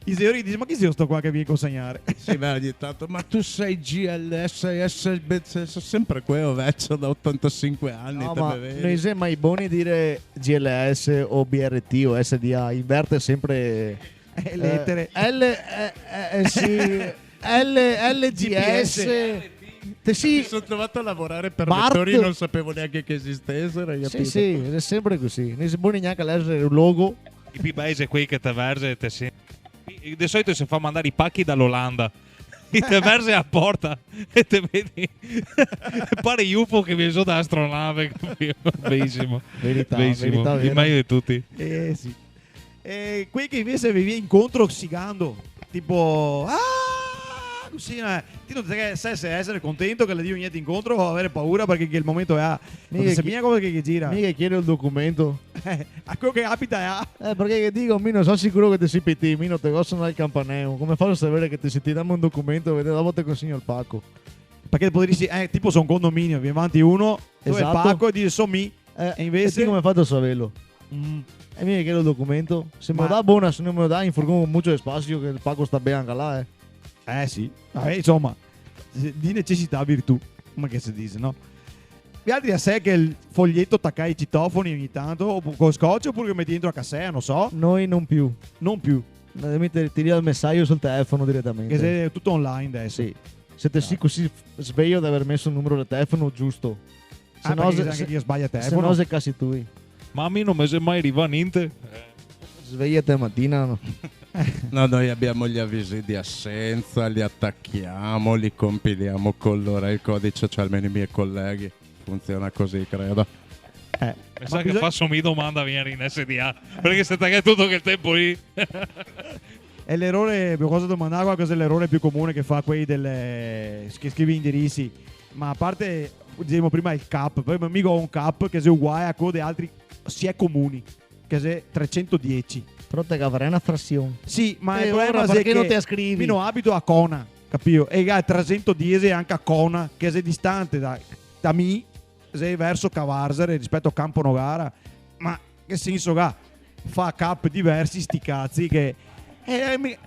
i signori dicono ma chi sia sto qua che viene a consegnare? Sì, ma ogni tanto, ma tu sei GLS, sono sempre quello vecchio da 85 anni, No, te ma ne vedi? non è mai buoni dire GLS o BRT o SDA, inverte sempre lettere. LGS. Te Mi sì, sono trovato a lavorare per Bart. vettori, non sapevo neanche che esistessero, hai sì, capito? sì, è sempre così. Non è buoni neanche a leggere il logo. i più paesi qui che te verse te si... di solito si fa mandare i pacchi dall'Olanda e te verse a porta e te vedi pare UFO che viene su da astronave capito? Bellissimo Verità, bellissimo verità il vera. meglio di tutti Sì. E quei che invece vi viene incontro oxigando, tipo così, ti non sai se essere contento che le dico niente incontro o avere paura perché che il momento è non Mica si chi- mia come che gira. Mica chiedo il documento. A quello che capita è Perché che dico, mi non sono sicuro che ti si PT, mi non te possono al campaneo. Come faccio a sapere che ti dammo un documento e vedete dopo ti consegno il pacco? perché potresti tipo sono un condominio, viene avanti uno, tu Esatto. il pacco e dice sono mi. E invece- e come fatto a saperlo? E mi chiedo il documento. Se me lo dà buona, se non me lo dà in furgone con molto spazio che il pacco sta bene anche là, Sì, vabbè, insomma, di necessità virtù, come che si dice, no? Gli altri a sé che il foglietto attacca i citofoni ogni tanto, o con scotch oppure che metti dentro a cassetta, non so, Noi non più. non più, Mi tiri il messaggio sul telefono direttamente. che sei tutto online adesso. Sì. Siete sì così sveglio di aver messo il numero del telefono giusto. Se no, perché anche chi sbaglia se telefono. no se casi tu. ma a me non mi è mai arrivato niente Svegliate mattina. No? No, noi abbiamo gli avvisi di assenza, li attacchiamo, li compiliamo con l'ora il codice, cioè almeno i miei colleghi. Funziona così, credo. mi Ma sa che bisogna- faccio mi domanda viene in SDA perché se tagli tutto quel tempo lì È l'errore, cosa domandavo, cos'è l'errore più comune che fa quei che scrivi indirizzi, ma a parte, dicevamo prima il cap, poi mica ho un cap che è uguale a quello di altri sia comuni, che è 310. Però te avrai una frazione. Sì, ma E il problema ora è perché che non te scrivi? mi non abito a Cona, capito? E a 310 anche a Cona, che è distante da me, sei verso Cavarzere rispetto a Campo Nogara, ma che senso ha? Fa cap diversi sti cazzi che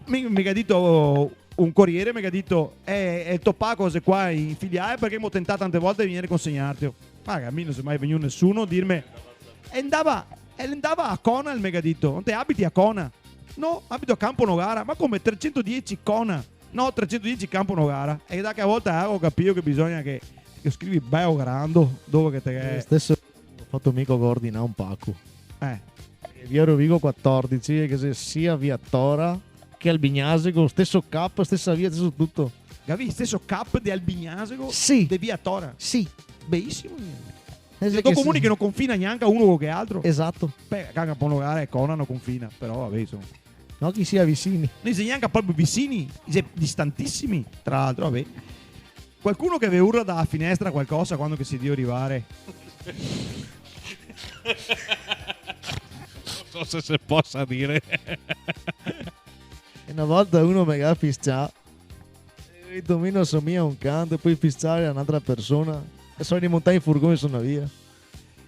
mi ha detto un corriere, mi ha detto è il toppa cose qua in filiale perché mi ho tentato tante volte di venire a consegnarti. Ma a me non si è mai venuto nessuno a dirmi e andava a Cona il megadito. Non te abiti a Cona? No, abito a Campo Nogara. Ma come 310 Cona? No, 310 Campo Nogara. E da che a volte ho capito che bisogna che scrivi bello grande dove che te Stesso ho fatto mica coordinare un pacco. eh. Via Rovigo 14, che se sia via Tora che Albignasego, stesso cap, stessa via, stesso tutto. Gavi, stesso cap di Albignasego Sì. di via Tora. Sì. Benissimo. Due Due comuni che non confina neanche uno che altro. Esatto. Beh, canga Ponogare e Conan non confina, però vabbè, insomma. No, chi sia vicini. Noi siamo neanche proprio vicini, siamo distantissimi, tra l'altro, vabbè. Qualcuno che vi urla da finestra qualcosa quando che si dio arrivare? Non so se possa dire. E una volta uno mi ha fisciato. E Domino somiglia a un canto, poi fisciare a un'altra persona. E sono rimontati in furgone e sono via.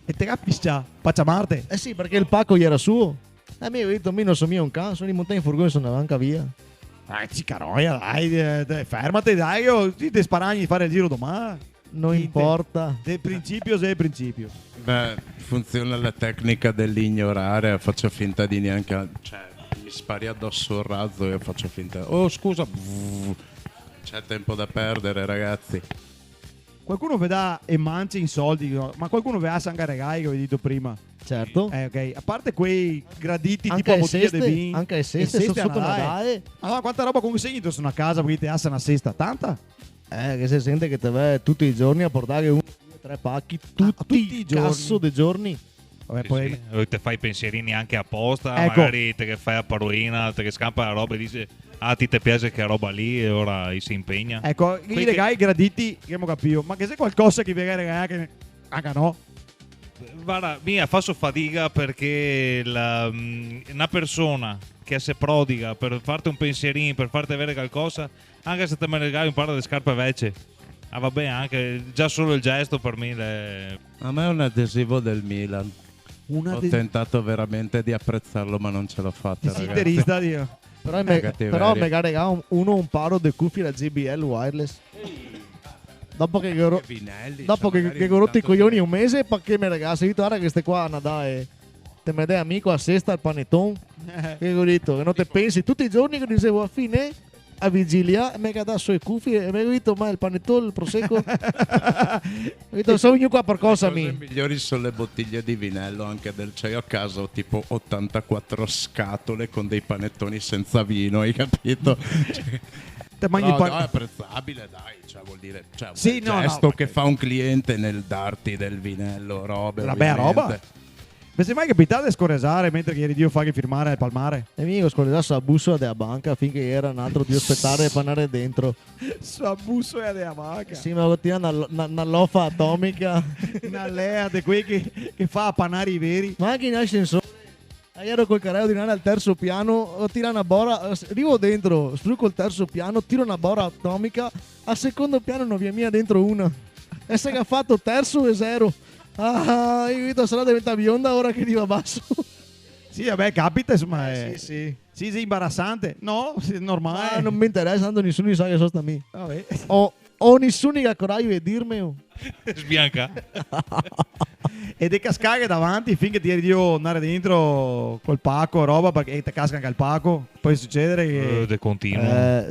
E te capisci già, Marte. Eh sì, perché il pacco gli era suo. E mi ha detto, Domino somiglia a un canto, sono rimontati in furgone e sono anche via. Cicaroia, dai, fermati, dai, io ti sparagni di fare il giro domani. Non Niente. importa. Del principio sei principio. Beh, funziona la tecnica dell'ignorare, faccio finta di neanche... Cioè, mi spari addosso un razzo e io faccio finta... Oh, scusa, c'è tempo da perdere, ragazzi. Qualcuno vi dà e mangia in soldi, no? Ma qualcuno vi ha anche regali che vi ho detto prima. Certo. Ok, a parte quei graditi Anche tipo a ai bottiglia seste, di vino. anche ai seste, seste sotto a Nadale. Nadale. Ma quanta roba consegni tu sono a casa perché ti assa una sesta? Tanta? Che si sente che te vai tutti i giorni a portare 1, 2, 3 pacchi tutti, tutti i i giorni. cazzo dei giorni. Vabbè, Sì, poi... sì. O te fai i pensierini anche apposta, Ecco. magari te che fai a parolina, te che scampa la roba e dice ti te piace che roba lì e ora si impegna. Ecco, i regali graditi, che abbiamo capito. Ma che se qualcosa che vi regali che... Anche no? Guarda, mia faccio fatica perché una persona che si prodiga per farti un pensierino, per farti avere qualcosa, anche se te me regali un paio di scarpe vecchie, va bene, anche già solo il gesto per me A me è un adesivo del Milan. Ho tentato veramente di apprezzarlo, ma non ce l'ho fatta, ragazzi. Interista, Dio. Però, cattiveria. però mi ha regalato uno un paro di cuffie da JBL wireless. Dopo che Vinelli, dopo cioè, che magari ho rotto i tanto coglioni si- un mese, perché mi ragazzi, ho detto, guarda che ste qua a Nadale. Te me dai amico a sesta al panettone. Che ho detto, che non te pensi tutti i giorni che dicevo a fine a vigilia e mi ha dato le cuffie e mi ha detto ma il panettone, il prosecco. Ho detto sono io qua per cosa Le cose mi. migliori sono le bottiglie di vinello anche del c'è io a casa ho tipo 84 scatole con dei panettoni senza vino, hai capito? Te mangi No, il pan- no, è apprezzabile, dai, cioè vuol dire, cioè, un Sì, bel no, gesto no, che fa un cliente nel darti del vinello, robe. Una bella roba. ovviamente. Vi è mai capitato di scorreggiare mentre che eri Dio fa che firmare al palmare? E mi ho scordato la bussola della banca finché era un altro di aspettare e panare dentro. Sua busso e della macca. Sì, ma ho tirato una lofa atomica. Una lea di quei che fa panare i veri. Ma anche in ascensore. Ero col carrello di nana al terzo piano, tiro una bora, arrivo dentro, strucco il terzo piano, tiro una bora atomica, al secondo piano non vi è mia dentro una. E se che ha fatto terzo e zero. Ah, io vedo sarà diventa bionda ora che arriva basso. Sì, vabbè, capita, insomma. Sì, sì. Sì, sì, imbarazzante. No, è normale. Ma non mi interessa, tanto nessuno sa che sono sta me. Vabbè. Ho nessuno che ha coraggio di dirmi. sbianca. E dei cascare davanti finché ti eri Dio andare dentro col pacco, roba, perché ti casca anche il pacco. Può succedere che De continuo.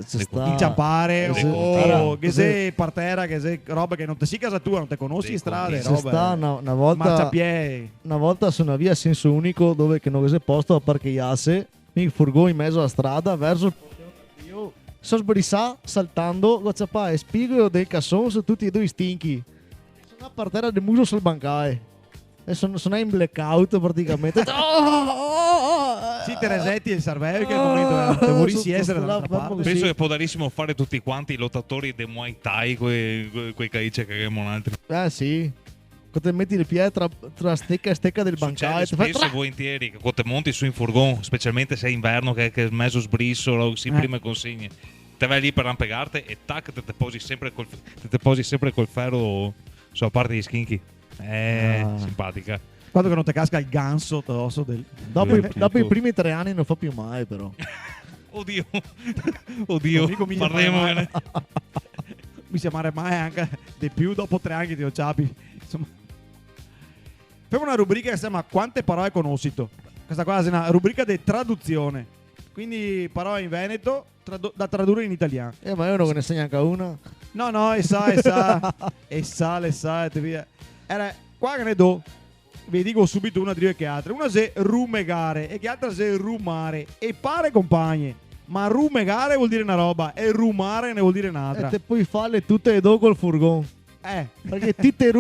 Ci De sta. inciampare Sì, o che sì. sei partera, che sei roba che non ti si casa tua, non ti conosci Sì, in strade, Ci roba. sta una volta. Marciapiede. Una volta sono via a senso unico dove che non c'è posto a parcheggiarsi, mi furgò in mezzo alla strada verso io sono sbrissà saltando, guacciapà e spigo del casson su tutti e due i stinchi. Sono a partire del muso sul bancale e sono in blackout praticamente. Sì, te resetti il cervello che al momento vorresti essere da un'altra parte. Penso sì. che può darissimo fare tutti quanti i lottatori dei Muay Thai, quei caice che abbiamo altri. Sì. Quando ti metti il piede tra stecca e stecca del bancale, Succede ti fai spesso e volentieri che quando te monti su in furgone, specialmente se è inverno che è mezzo sbrissolo, si prime consegne, te vai lì per rampegarti e tac, te posi sempre col ferro sulla parte di schinchi. Simpatica. Quando che non ti casca il ganso addosso del... dopo i primi 3 anni non fa più mai però. Oddio, Non mi comincia a fare parliamone. male. Mi si amare mai anche di più dopo 3 anni di Ociapi. Insomma. Facciamo una rubrica che si chiama Quante parole conosci tu? Questa qua è una rubrica di traduzione. Quindi parole in veneto da tradurre in italiano. Ma io non ne segna anche una. No, e sa, e te via. Era, qua che ne do, vi dico subito una, due che altre. Una se rumegare e che altra se rumare. E pare compagni. Ma rumegare vuol dire una roba e rumare ne vuol dire E un'altra. te puoi farle tutte e due col furgone. Perché ti te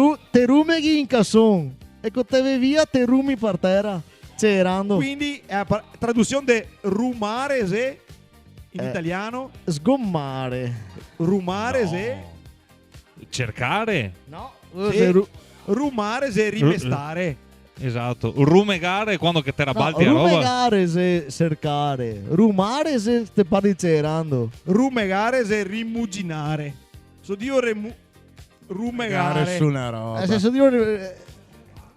rumeghi in casson e con te vai via te rumi per terra. Cerando. Quindi traduzione di rumare se in italiano, Sgommare. rumare se Cercare. No. Sì. rumare se rimestare. Esatto. Rumegare quando che te la No, balti la roba. rumegare se cercare. Rumare se te parli cerando. Rumegare se rimuginare. So dio rumegare. Gare su una roba. Nel senso dire...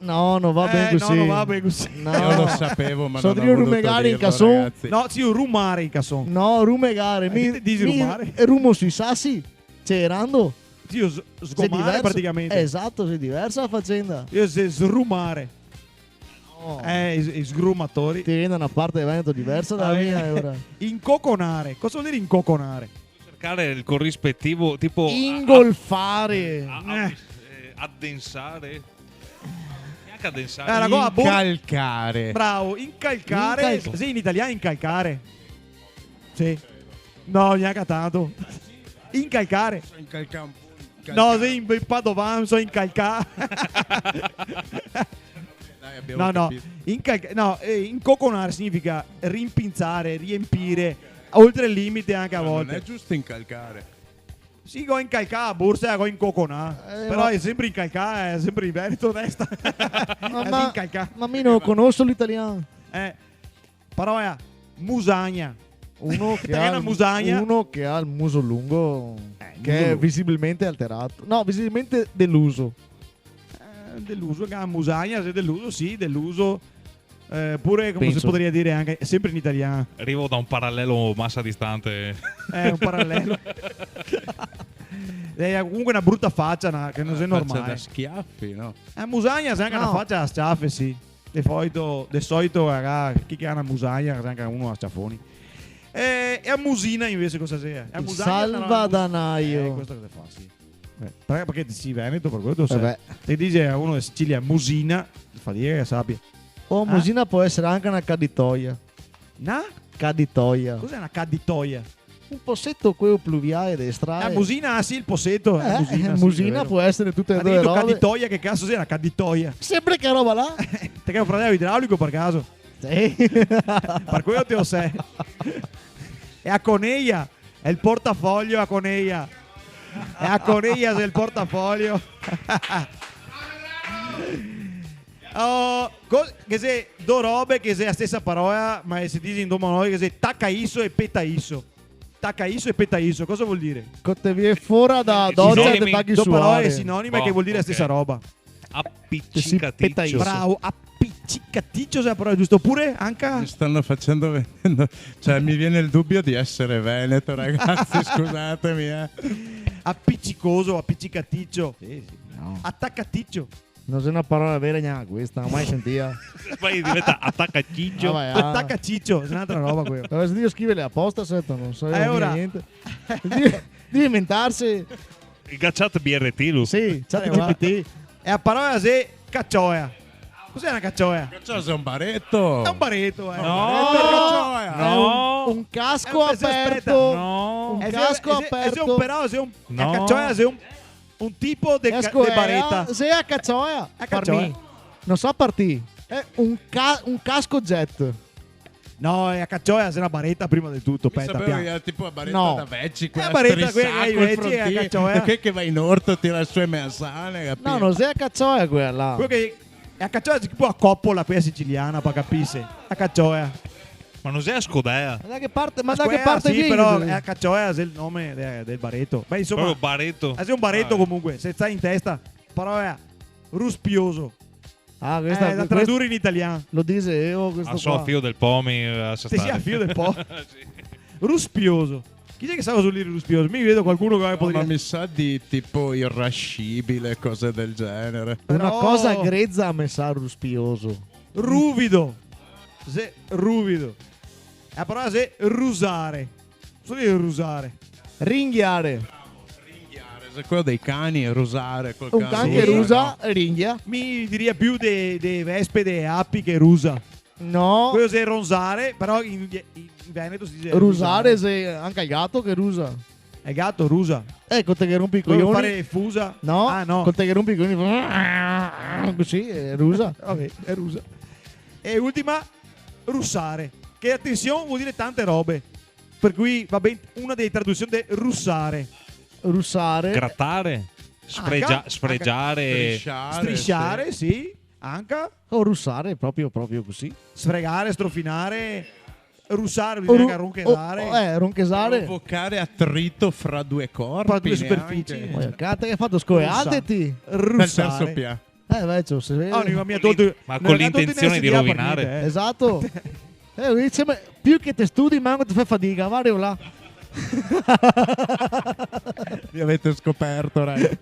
No, non va bene No, così. non va bene così. No. Io lo sapevo, ma So non ho dire voluto rumegare in dirlo, casson? ragazzi. No, sì, rumare in casson. No, rumegare. Che te dici rumare? Rumo sui sassi. Cerando. Sì, io Sei sgomare diverso. praticamente. Esatto, sei diversa la faccenda. Io se srumare. No. I sgrumatori. Ti viene una parte del Veneto diversa da Va mia bene. ora. Incoconare. Cosa vuol dire incoconare? Cercare il corrispettivo tipo Ingolfare. addensare. Neanche addensare. Raga, Calcare. bravo, incalcare. Incalca- Sì, in italiano incalcare. Sì. No, neanche tanto. Incalcare. No, sì, in Padovan so incalcare. No. Incoconare significa rimpinzare, riempire, oltre il limite anche a Non volte. è giusto incalcare. Sì, go incalcare, borsa go incoconare. Però ma- è sempre incalcare, è sempre in Veneto destra. Ma, incalcare. ma mi non conosco l'italiano. Però è musagna. Uno che, Italiana ha musagna. uno che ha il muso lungo, il che muso è lungo. visibilmente alterato. No, visibilmente deluso. Deluso, musagna, se deluso, sì, deluso. Pure come Penso. si potrebbe dire anche, sempre in italiano. Arrivo da un parallelo massa distante. È un parallelo. È comunque una brutta faccia, che non è Faccia normale. da schiaffi, no? Musagna è anche No. una faccia a schiaffe, sì. De solito, raga, chi che ha una musagna, è anche uno a schiaffoni. E a musina invece cosa sia? A Il musagna salvadanaio. questo cosa fa, sì. Perché sì, Veneto, per quello tu sai. Vabbè. Se dice a uno di Sicilia musina, fa dire che sappia. O musina può essere anche una caditoia. Na? Caditoia. Cos'è una caditoia? Un possetto quello pluviale destra. Musina, ah sì, il possetto. musina, musina, sì, può essere tutte e ha due le detto robe. caditoia, che cazzo sia una caditoia? Sempre che roba là. Te che è un fratello idraulico per caso? Sì. Per quello te lo sei. E a Coneia, è il portafoglio a Coneia. E a Coneia c'è il portafoglio. Che se do robe che se la stessa parola, ma si dice in domo che se tacaisso e petaisso. Tacaisso e petaisso, cosa vuol dire? Che vi è fuori da doccia Sinonimi. e baghi Due parole suare. sinonime Boh, che vuol dire ok. la stessa roba. Appiccicaticcio. Sì, Bravo, appiccicaticcio se la parola è giusta. Oppure anche Mi stanno facendo venendo. Cioè, mi viene il dubbio di essere veneto, ragazzi. Scusatemi, appiccicoso, appiccicaticcio. No. Attaccaticcio. Non è una parola vera neanche questa, non mai sentita. Poi diventa attaccaciccio. Vabbè, Attaccaciccio, è un'altra roba quella. Dove sentito scrivere apposta, setto, non so ora. niente. Devi inventarsi. Il gacciato BRT, Lu. Sì, chat guarda. GPT. E la parola se caccioia. Cos'è una caccioia? C'è un baretto. È un baretto, No, No. Un casco È un pezzo aperto. No. Un È casco aperto. però se un No. la caccioia se un tipo di Casco baretta. Se a caccioia. A Per caccioia. me. Non so partì. È un casco jet. No, è a caccioia se una baretta prima di tutto, Mi petta sapevo piano. che era tipo la baretta No. da vecchi, La baretta quella che hai strisacco, il vecchi, è frontino, caccioia. che va in orto, tira le sue mezzane, capito? No, non sei a caccioia quella. Quello che è a caccioia tipo a coppola quella siciliana, per capisse. A caccioia. Ma non sei a Scodea. Ma da che parte, ma da Square, che parte sì, vieni? però è a caccioia se il nome del baretto. Beh, insomma, Proprio baretto. se è un baretto Vabbè. comunque, se stai in testa, però è ruspioso. Ah, È questa, da questo tradurre in italiano. lo dicevo questo A so qua. a fio del pomi. Se sia a fio del po'. Ruspioso. Chi è che sa cosa vuol dire ruspioso? Mi vedo qualcuno che No, potrebbe ma mi sa di tipo irascibile, cose del genere. Una Però- cosa grezza a me sa ruspioso. ruvido. Se ruvido. La parola se rusare. Cosa vuol dire rusare? Ringhiare. Se quello dei cani è rusare col Un cane. can che Sì. rusa, ringhia. Mi diria più de vespe, de api che rusa. No, Quello è ronzare, però in Veneto si dice rusare se anche il gatto che rusa. È gatto, rusa. Con te che rompi i Quello coglioni. fare fusa. No, Ah, no. con te che rompi i coglioni. Così, rusa. Vabbè, è rusa. E ultima, russare. Che attenzione vuol dire tante robe. Per cui va bene una delle traduzioni è russare. Russare. Grattare, sfregiare, Strisciare, sì. Anche. O russare, proprio così. Sfregare, strofinare. Russare, vuol dire anche ronchesare. Ronchesare. Provocare attrito fra due corpi. Fra due neanche. superfici. Poi, cazzo che hai fatto scoiateti. Nel Russare. terzo piano. Vecchio, se vede. Ah, non mi ha tolto- ma non con mi ha tolto l'intenzione in di SDA per rovinare. niente, Esatto. Dice, ma più che te studi, manco ti fai fatica. Vario là. Vi avete scoperto, ragazzi.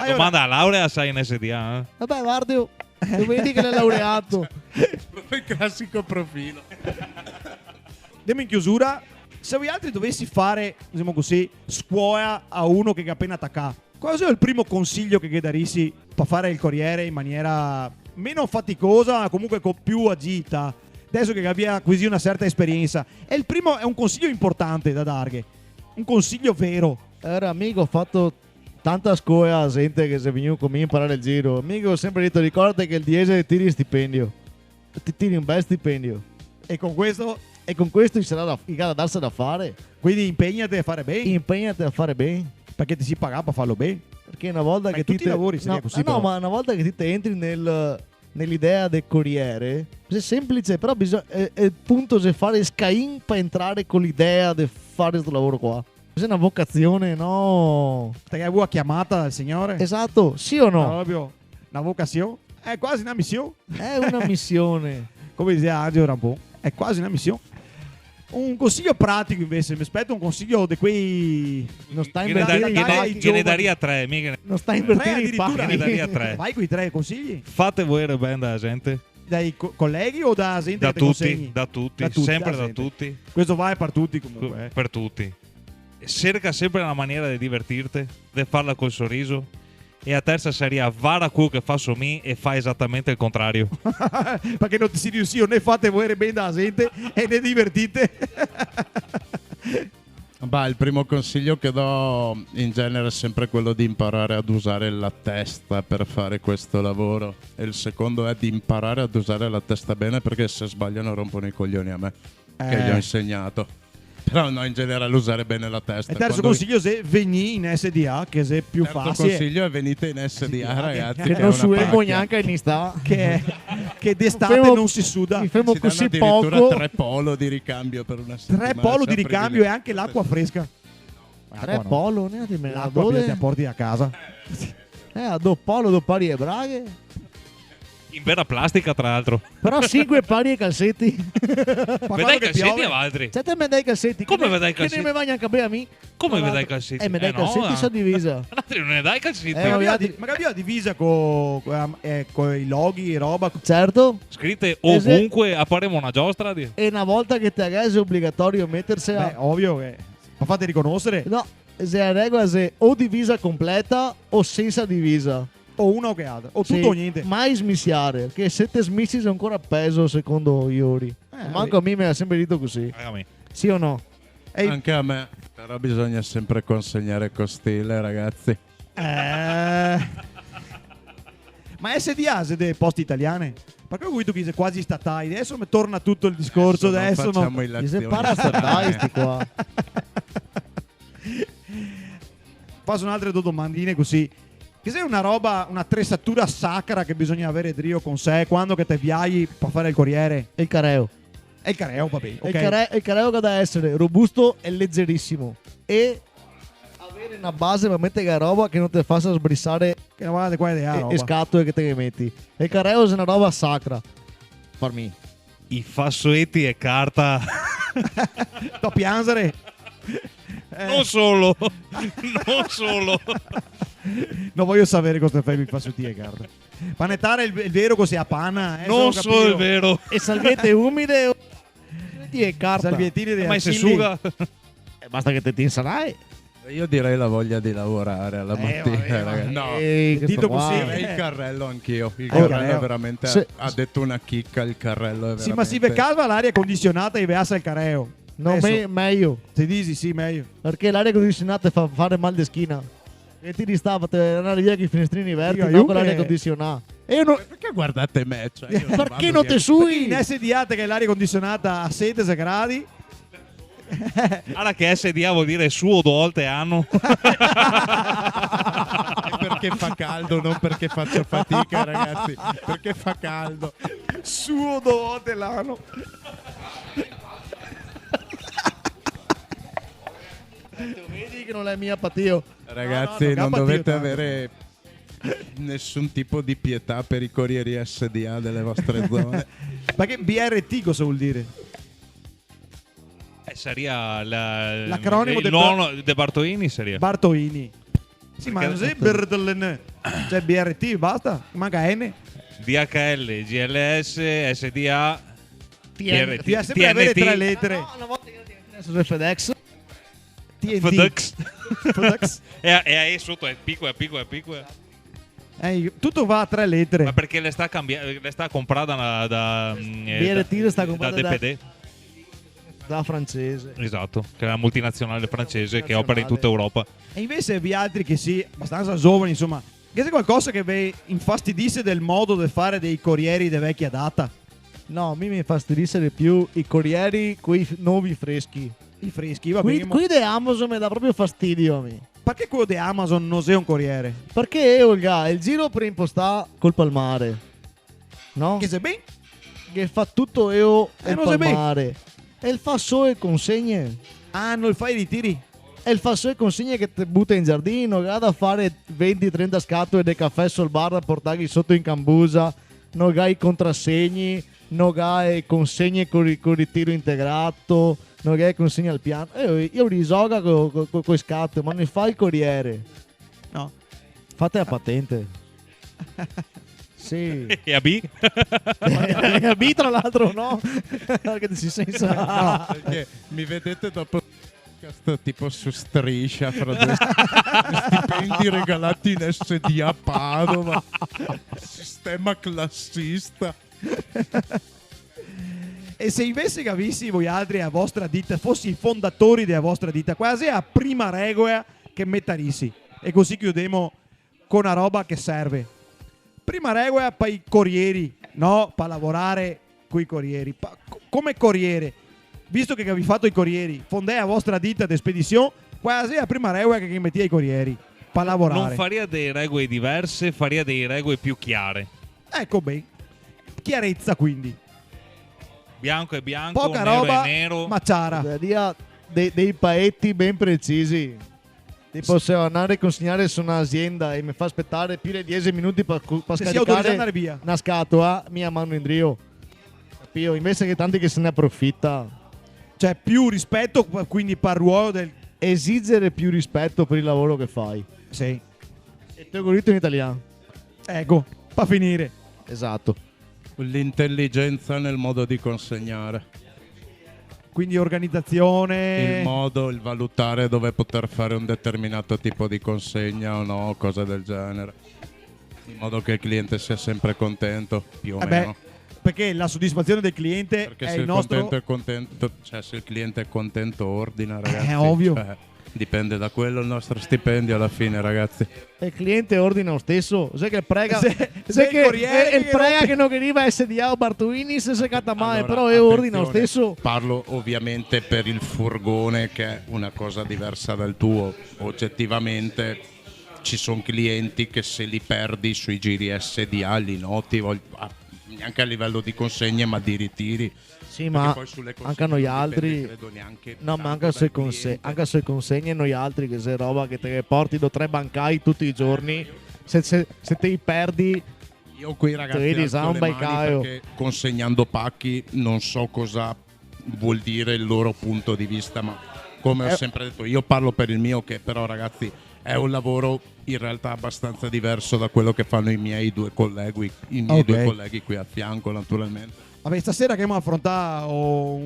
Domanda a laurea sai in SDA? Eh? Vabbè, guardi, tu vedi che l'hai laureato. Il classico profilo. Andiamo in chiusura. Se voi altri dovessi fare, diciamo così, scuola a uno che è appena attaccato, cosa è il primo consiglio che daresti per fare il corriere in maniera meno faticosa, ma comunque con più agita? Adesso che abbia acquisito una certa esperienza. E il primo è un consiglio importante da darghe. Un consiglio vero. Era amico, ho fatto tanta scuola a gente che se venuto con me a imparare il giro. Amico, ho sempre detto, ricordati che il diesel tiri stipendio. Ti tiri un bel stipendio. E con questo, E con questo ci sarà da darsi da fare. quindi impegnati a fare bene. Impegnati a fare bene. Perché ti si paga per farlo bene. Perché una volta Ma che in tutti ti i lavori seria così, no, però. ma una volta che ti te entri nell'idea del corriere, è semplice, però bisogna il punto è fare scain per entrare con l'idea di fare questo lavoro qua. È una vocazione, no? Perché hai una chiamata dal Signore? Esatto, sì o no? Proprio una vocazione? È quasi una missione. È una missione. Come diceva Angelo Rampon, è quasi una missione. Un consiglio pratico invece, mi aspetto un consiglio di quei... Non sta a Gliene invertire i dai, pacchi. gliene daria 3, mica. Non sta a Tre invertire i addirittura. Gliene daria pacchi. 3. Vai con i 3 consigli? Fate voi bene da gente. Dai colleghi o da gente Da che ti tutti, consegni? da tutti, Da tutti, sempre da da gente. tutti, Questo vale per tutti comunque. per tutti. Cerca sempre una maniera di divertirti, di farla col sorriso. E a terza serie vara quello che fa su me e fa esattamente il contrario. Perché non si riuscì, né fate voi bene da gente e ne divertite. Il primo consiglio che do in genere è sempre quello di imparare ad usare la testa per fare questo lavoro. E il secondo è di imparare ad usare la testa bene, perché se sbagliano rompono i coglioni a me, che gli ho insegnato. Però no, in generale usare bene la testa. E terzo Quando- consiglio se veni in SDA, che se è più terzo facile. consiglio è venite in SDA, ragazzi. Che è non una suemo pacchia. neanche in sta. Che d'estate Femo- non si suda. Mi fermo Si danno così addirittura poco. 3 polo di ricambio per una settimana. 3 polo di sempre ricambio e anche l'acqua fresca. 3 polo, ne ti me la L'acqua dove? te la porti a casa. A 2 polo, 2 pari e braghe. In vera plastica, tra l'altro. Però 5 pari e calzetti. Vedai i calzetti a altri. Cioè te me dai i calzetti. Come che me dai i Che ne calzetti? mi vai anche a bere a me? Come Ma me dai i l'altro- calzetti? me dai i no, calzetti sono divisa. Altri non ne dai i calzetti. ma via di- Magari la divisa con i loghi e roba. Certo. Scritte ovunque, apparemo una giostra. E una volta che te è obbligatorio mettersi Beh, a... ovvio che. Ma fate riconoscere. No, se la regola è o divisa completa o senza divisa. O una o che altra. O Sì, tutto o niente. Mai smissiare, perché se te smissi sei ancora peso secondo Iori. Manco a me me l'ha sempre detto così. Ragazzi, Sì o no? E- Anche a me. Però bisogna sempre consegnare con stile, ragazzi. Ma SDA se dei posti italiane? Perché ho visto che sei quasi statali. Adesso mi torna tutto il discorso. Adesso non non. facciamo Gli illazioni. se parastatali sti qua. Faccio un'altra due domandine così. Che sei una roba, un'attrezzatura sacra che bisogna avere Drio con sé quando che te viaggi per fare il corriere? E il careo. E il careo, va bene. Il careo che deve essere robusto e leggerissimo. E avere una base per mettere la roba che non ti faccia sbrissare Che non guardate qua idea, e scatole che te ne metti. E il careo è una roba sacra. Per me. i fassoetti e carta. Da piangere. Non solo. Non solo. Non voglio sapere cosa fai mi fa su te, guarda. Panettare il vero così a panna. Non so il vero. E salviette umide e carta. Salviettini di Ma se Achille. suga. Basta che te ti insalai. Io direi la voglia di lavorare alla mattina, vabbè, ragazzi. No, questo dito qua. così. direi il carrello anch'io. Il carrello. carrello è veramente... Se- ha detto una chicca, il carrello è veramente... Sì, ma si calma l'aria condizionata e veassa il careo. No, Adesso, meglio. ti dici sì, meglio. Perché l'aria condizionata fa fare mal di schiena. E ti ristava per andare via che i finestrini verti, Dico, no, io con l'aria che- condizionata. E io non... Perché guardate me? Cioè, io Perché vado non via- te sui? In SDA che l'aria condizionata a 7 gradi. Allora che SDA vuol dire suo 2 volte anno. È perché fa caldo, non perché faccio fatica, ragazzi. Perché fa caldo. Suo 2 volte l'anno. Vedi che non è mia patio. Ragazzi, no, non capati dovete io tanto. avere nessun tipo di pietà per i corrieri SDA delle vostre zone. Perché BRT cosa vuol dire? Seria L'acronimo il de- nonno de Bartolini seria. Bartoini. Sì, ma Perché- non sei Bertolene. Cioè BRT, basta. Manca N. DHL, GLS, SDA, TN. Ti ha sempre avere 3 lettere. No, una volta io ti FedEx. TNT. FedEx. FedEx. e ahí sotto è piccola. Tutto va a 3 lettere. Ma perché le sta comprata da BRT le sta comprata da DPD. Da francese. Esatto, che è una multinazionale francese che opera in tutta Europa. E invece vi altri che sì, abbastanza giovani, insomma, che c'è qualcosa che vi infastidisse del modo di fare dei corrieri di vecchia data? No, a me mi infastidisce di più i corrieri, quei nuovi freschi. I freschi, va bene. Qui di Amazon mi dà proprio fastidio a me. Perché quello di Amazon non sei un corriere? Perché Olga, il giro per impostare col palmare. No? Che sei ben? Che fa tutto io e il non sai bene. palmare. E il fa solo e consegne. Ah, non fai i ritiri? E il fa solo e consegne che ti butta in giardino. Che ha da fare 20-30 scatole di caffè sul bar da portarli sotto in cambusa. Non hai i contrassegni. Non hai consegne con ritiro integrato. Non hai consegne al piano. Io risoga con i scatole, ma ne fa il corriere. No. Fate la patente. Sì. E a B? A B tra l'altro no. Perché si senza. No. Perché mi vedete dopo tipo su Striscia fra due stipendi regalati in SDA a Padova. Sistema classista. E se invece che avessi voi altri a vostra ditta, fossi i fondatori della vostra ditta, quasi a prima regola che mettarissi. E così chiudiamo con una roba che serve. Prima regola per i corrieri, no? Per lavorare con i corrieri. Come corriere, visto che vi fatto i corrieri, fondai a vostra ditta di spedizione, quasi a prima regola che metti i corrieri. Per lavorare. Non faria delle regole diverse, faria delle regole più chiare. Ecco bene. Chiarezza quindi. Bianco è bianco, Poca nero roba, è nero. macciara. Dia dei paetti ben precisi. Tipo se andare a consegnare su un'azienda e mi fa aspettare più di 10 minuti per Se si autorizza ad scaricare andare via. una scatola, mia mano in drio. Capito? Invece che tanti che se ne approfitta. Cioè più rispetto quindi per ruolo del... Esigere più rispetto per il lavoro che fai. Sì. E te l'ho detto in italiano. Ecco, per finire. Esatto. L'intelligenza nel modo di consegnare. Quindi organizzazione. Il modo, il valutare dove poter fare un determinato tipo di consegna o no, cose del genere. In modo che il cliente sia sempre contento, più o meno. Perché la soddisfazione del cliente Perché è se il il nostro... contento è contento, cioè se il cliente è contento ordina, ragazzi. È ovvio. Cioè, dipende da quello il nostro stipendio alla fine, ragazzi. E il cliente ordina lo stesso. Sai che prega. Se sai il corriere il che prega rompe- che non arriva SDA o Bartuini se secata mai. Allora, Però io ordino lo attenzione, stesso. Parlo ovviamente per il furgone, che è una cosa diversa dal tuo. Oggettivamente ci sono clienti che se li perdi sui giri SDA li noti, neanche a livello di consegne ma di ritiri. Sì, Perché ma poi sulle consegne anche a noi non dipende, altri. credo, neanche No, ma tanto anche sui, dal cliente. anche sui consegne noi altri che se roba che te porti da 3 bancai tutti i giorni. Se te li perdi. Io qui ragazzi vedi, alzo sa un le bel mani caio. perché consegnando pacchi non so cosa vuol dire il loro punto di vista, ma come ho sempre detto io parlo per il mio, che però ragazzi è un lavoro in realtà abbastanza diverso da quello che fanno i miei due colleghi, Ok. qui a fianco naturalmente. Vabbè, stasera che abbiamo affrontato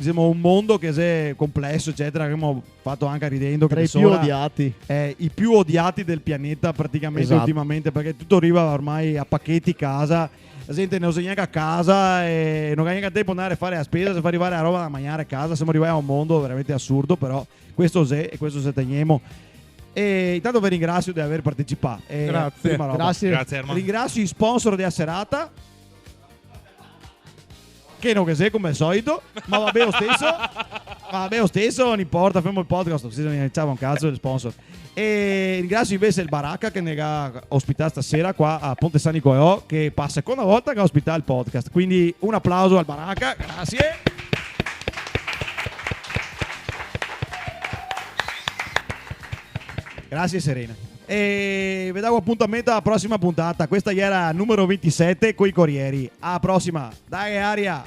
diciamo, un mondo che è complesso, eccetera, che abbiamo fatto anche ridendo. Tra che i più Sora odiati. è i più odiati del pianeta praticamente Esatto. ultimamente, perché tutto arriva ormai a pacchetti casa. La gente non usa neanche a casa e non ha neanche tempo di andare a fare la spesa, se fa arrivare la roba da mangiare a casa. Siamo arrivati a un mondo veramente assurdo, però questo è e questo se teniamo. E intanto vi ringrazio di aver partecipato. E Grazie. prima roba, Grazie. Grazie Erman. ringrazio i sponsor della serata, che non che sei come al solito, ma vabbè lo stesso. Ma vabbè lo stesso, non importa, facciamo il podcast, non iniziava un cazzo del sponsor. E ringrazio invece il Baracca che ne ha ospitato stasera qua a Ponte San Nicolò, che passa seconda volta che ha ospitato il podcast. Quindi un applauso al Baracca, grazie. Grazie Serena. E vi do appuntamento alla prossima puntata. Questa era numero 27 con i Corrieri. Alla prossima. Dai Aria.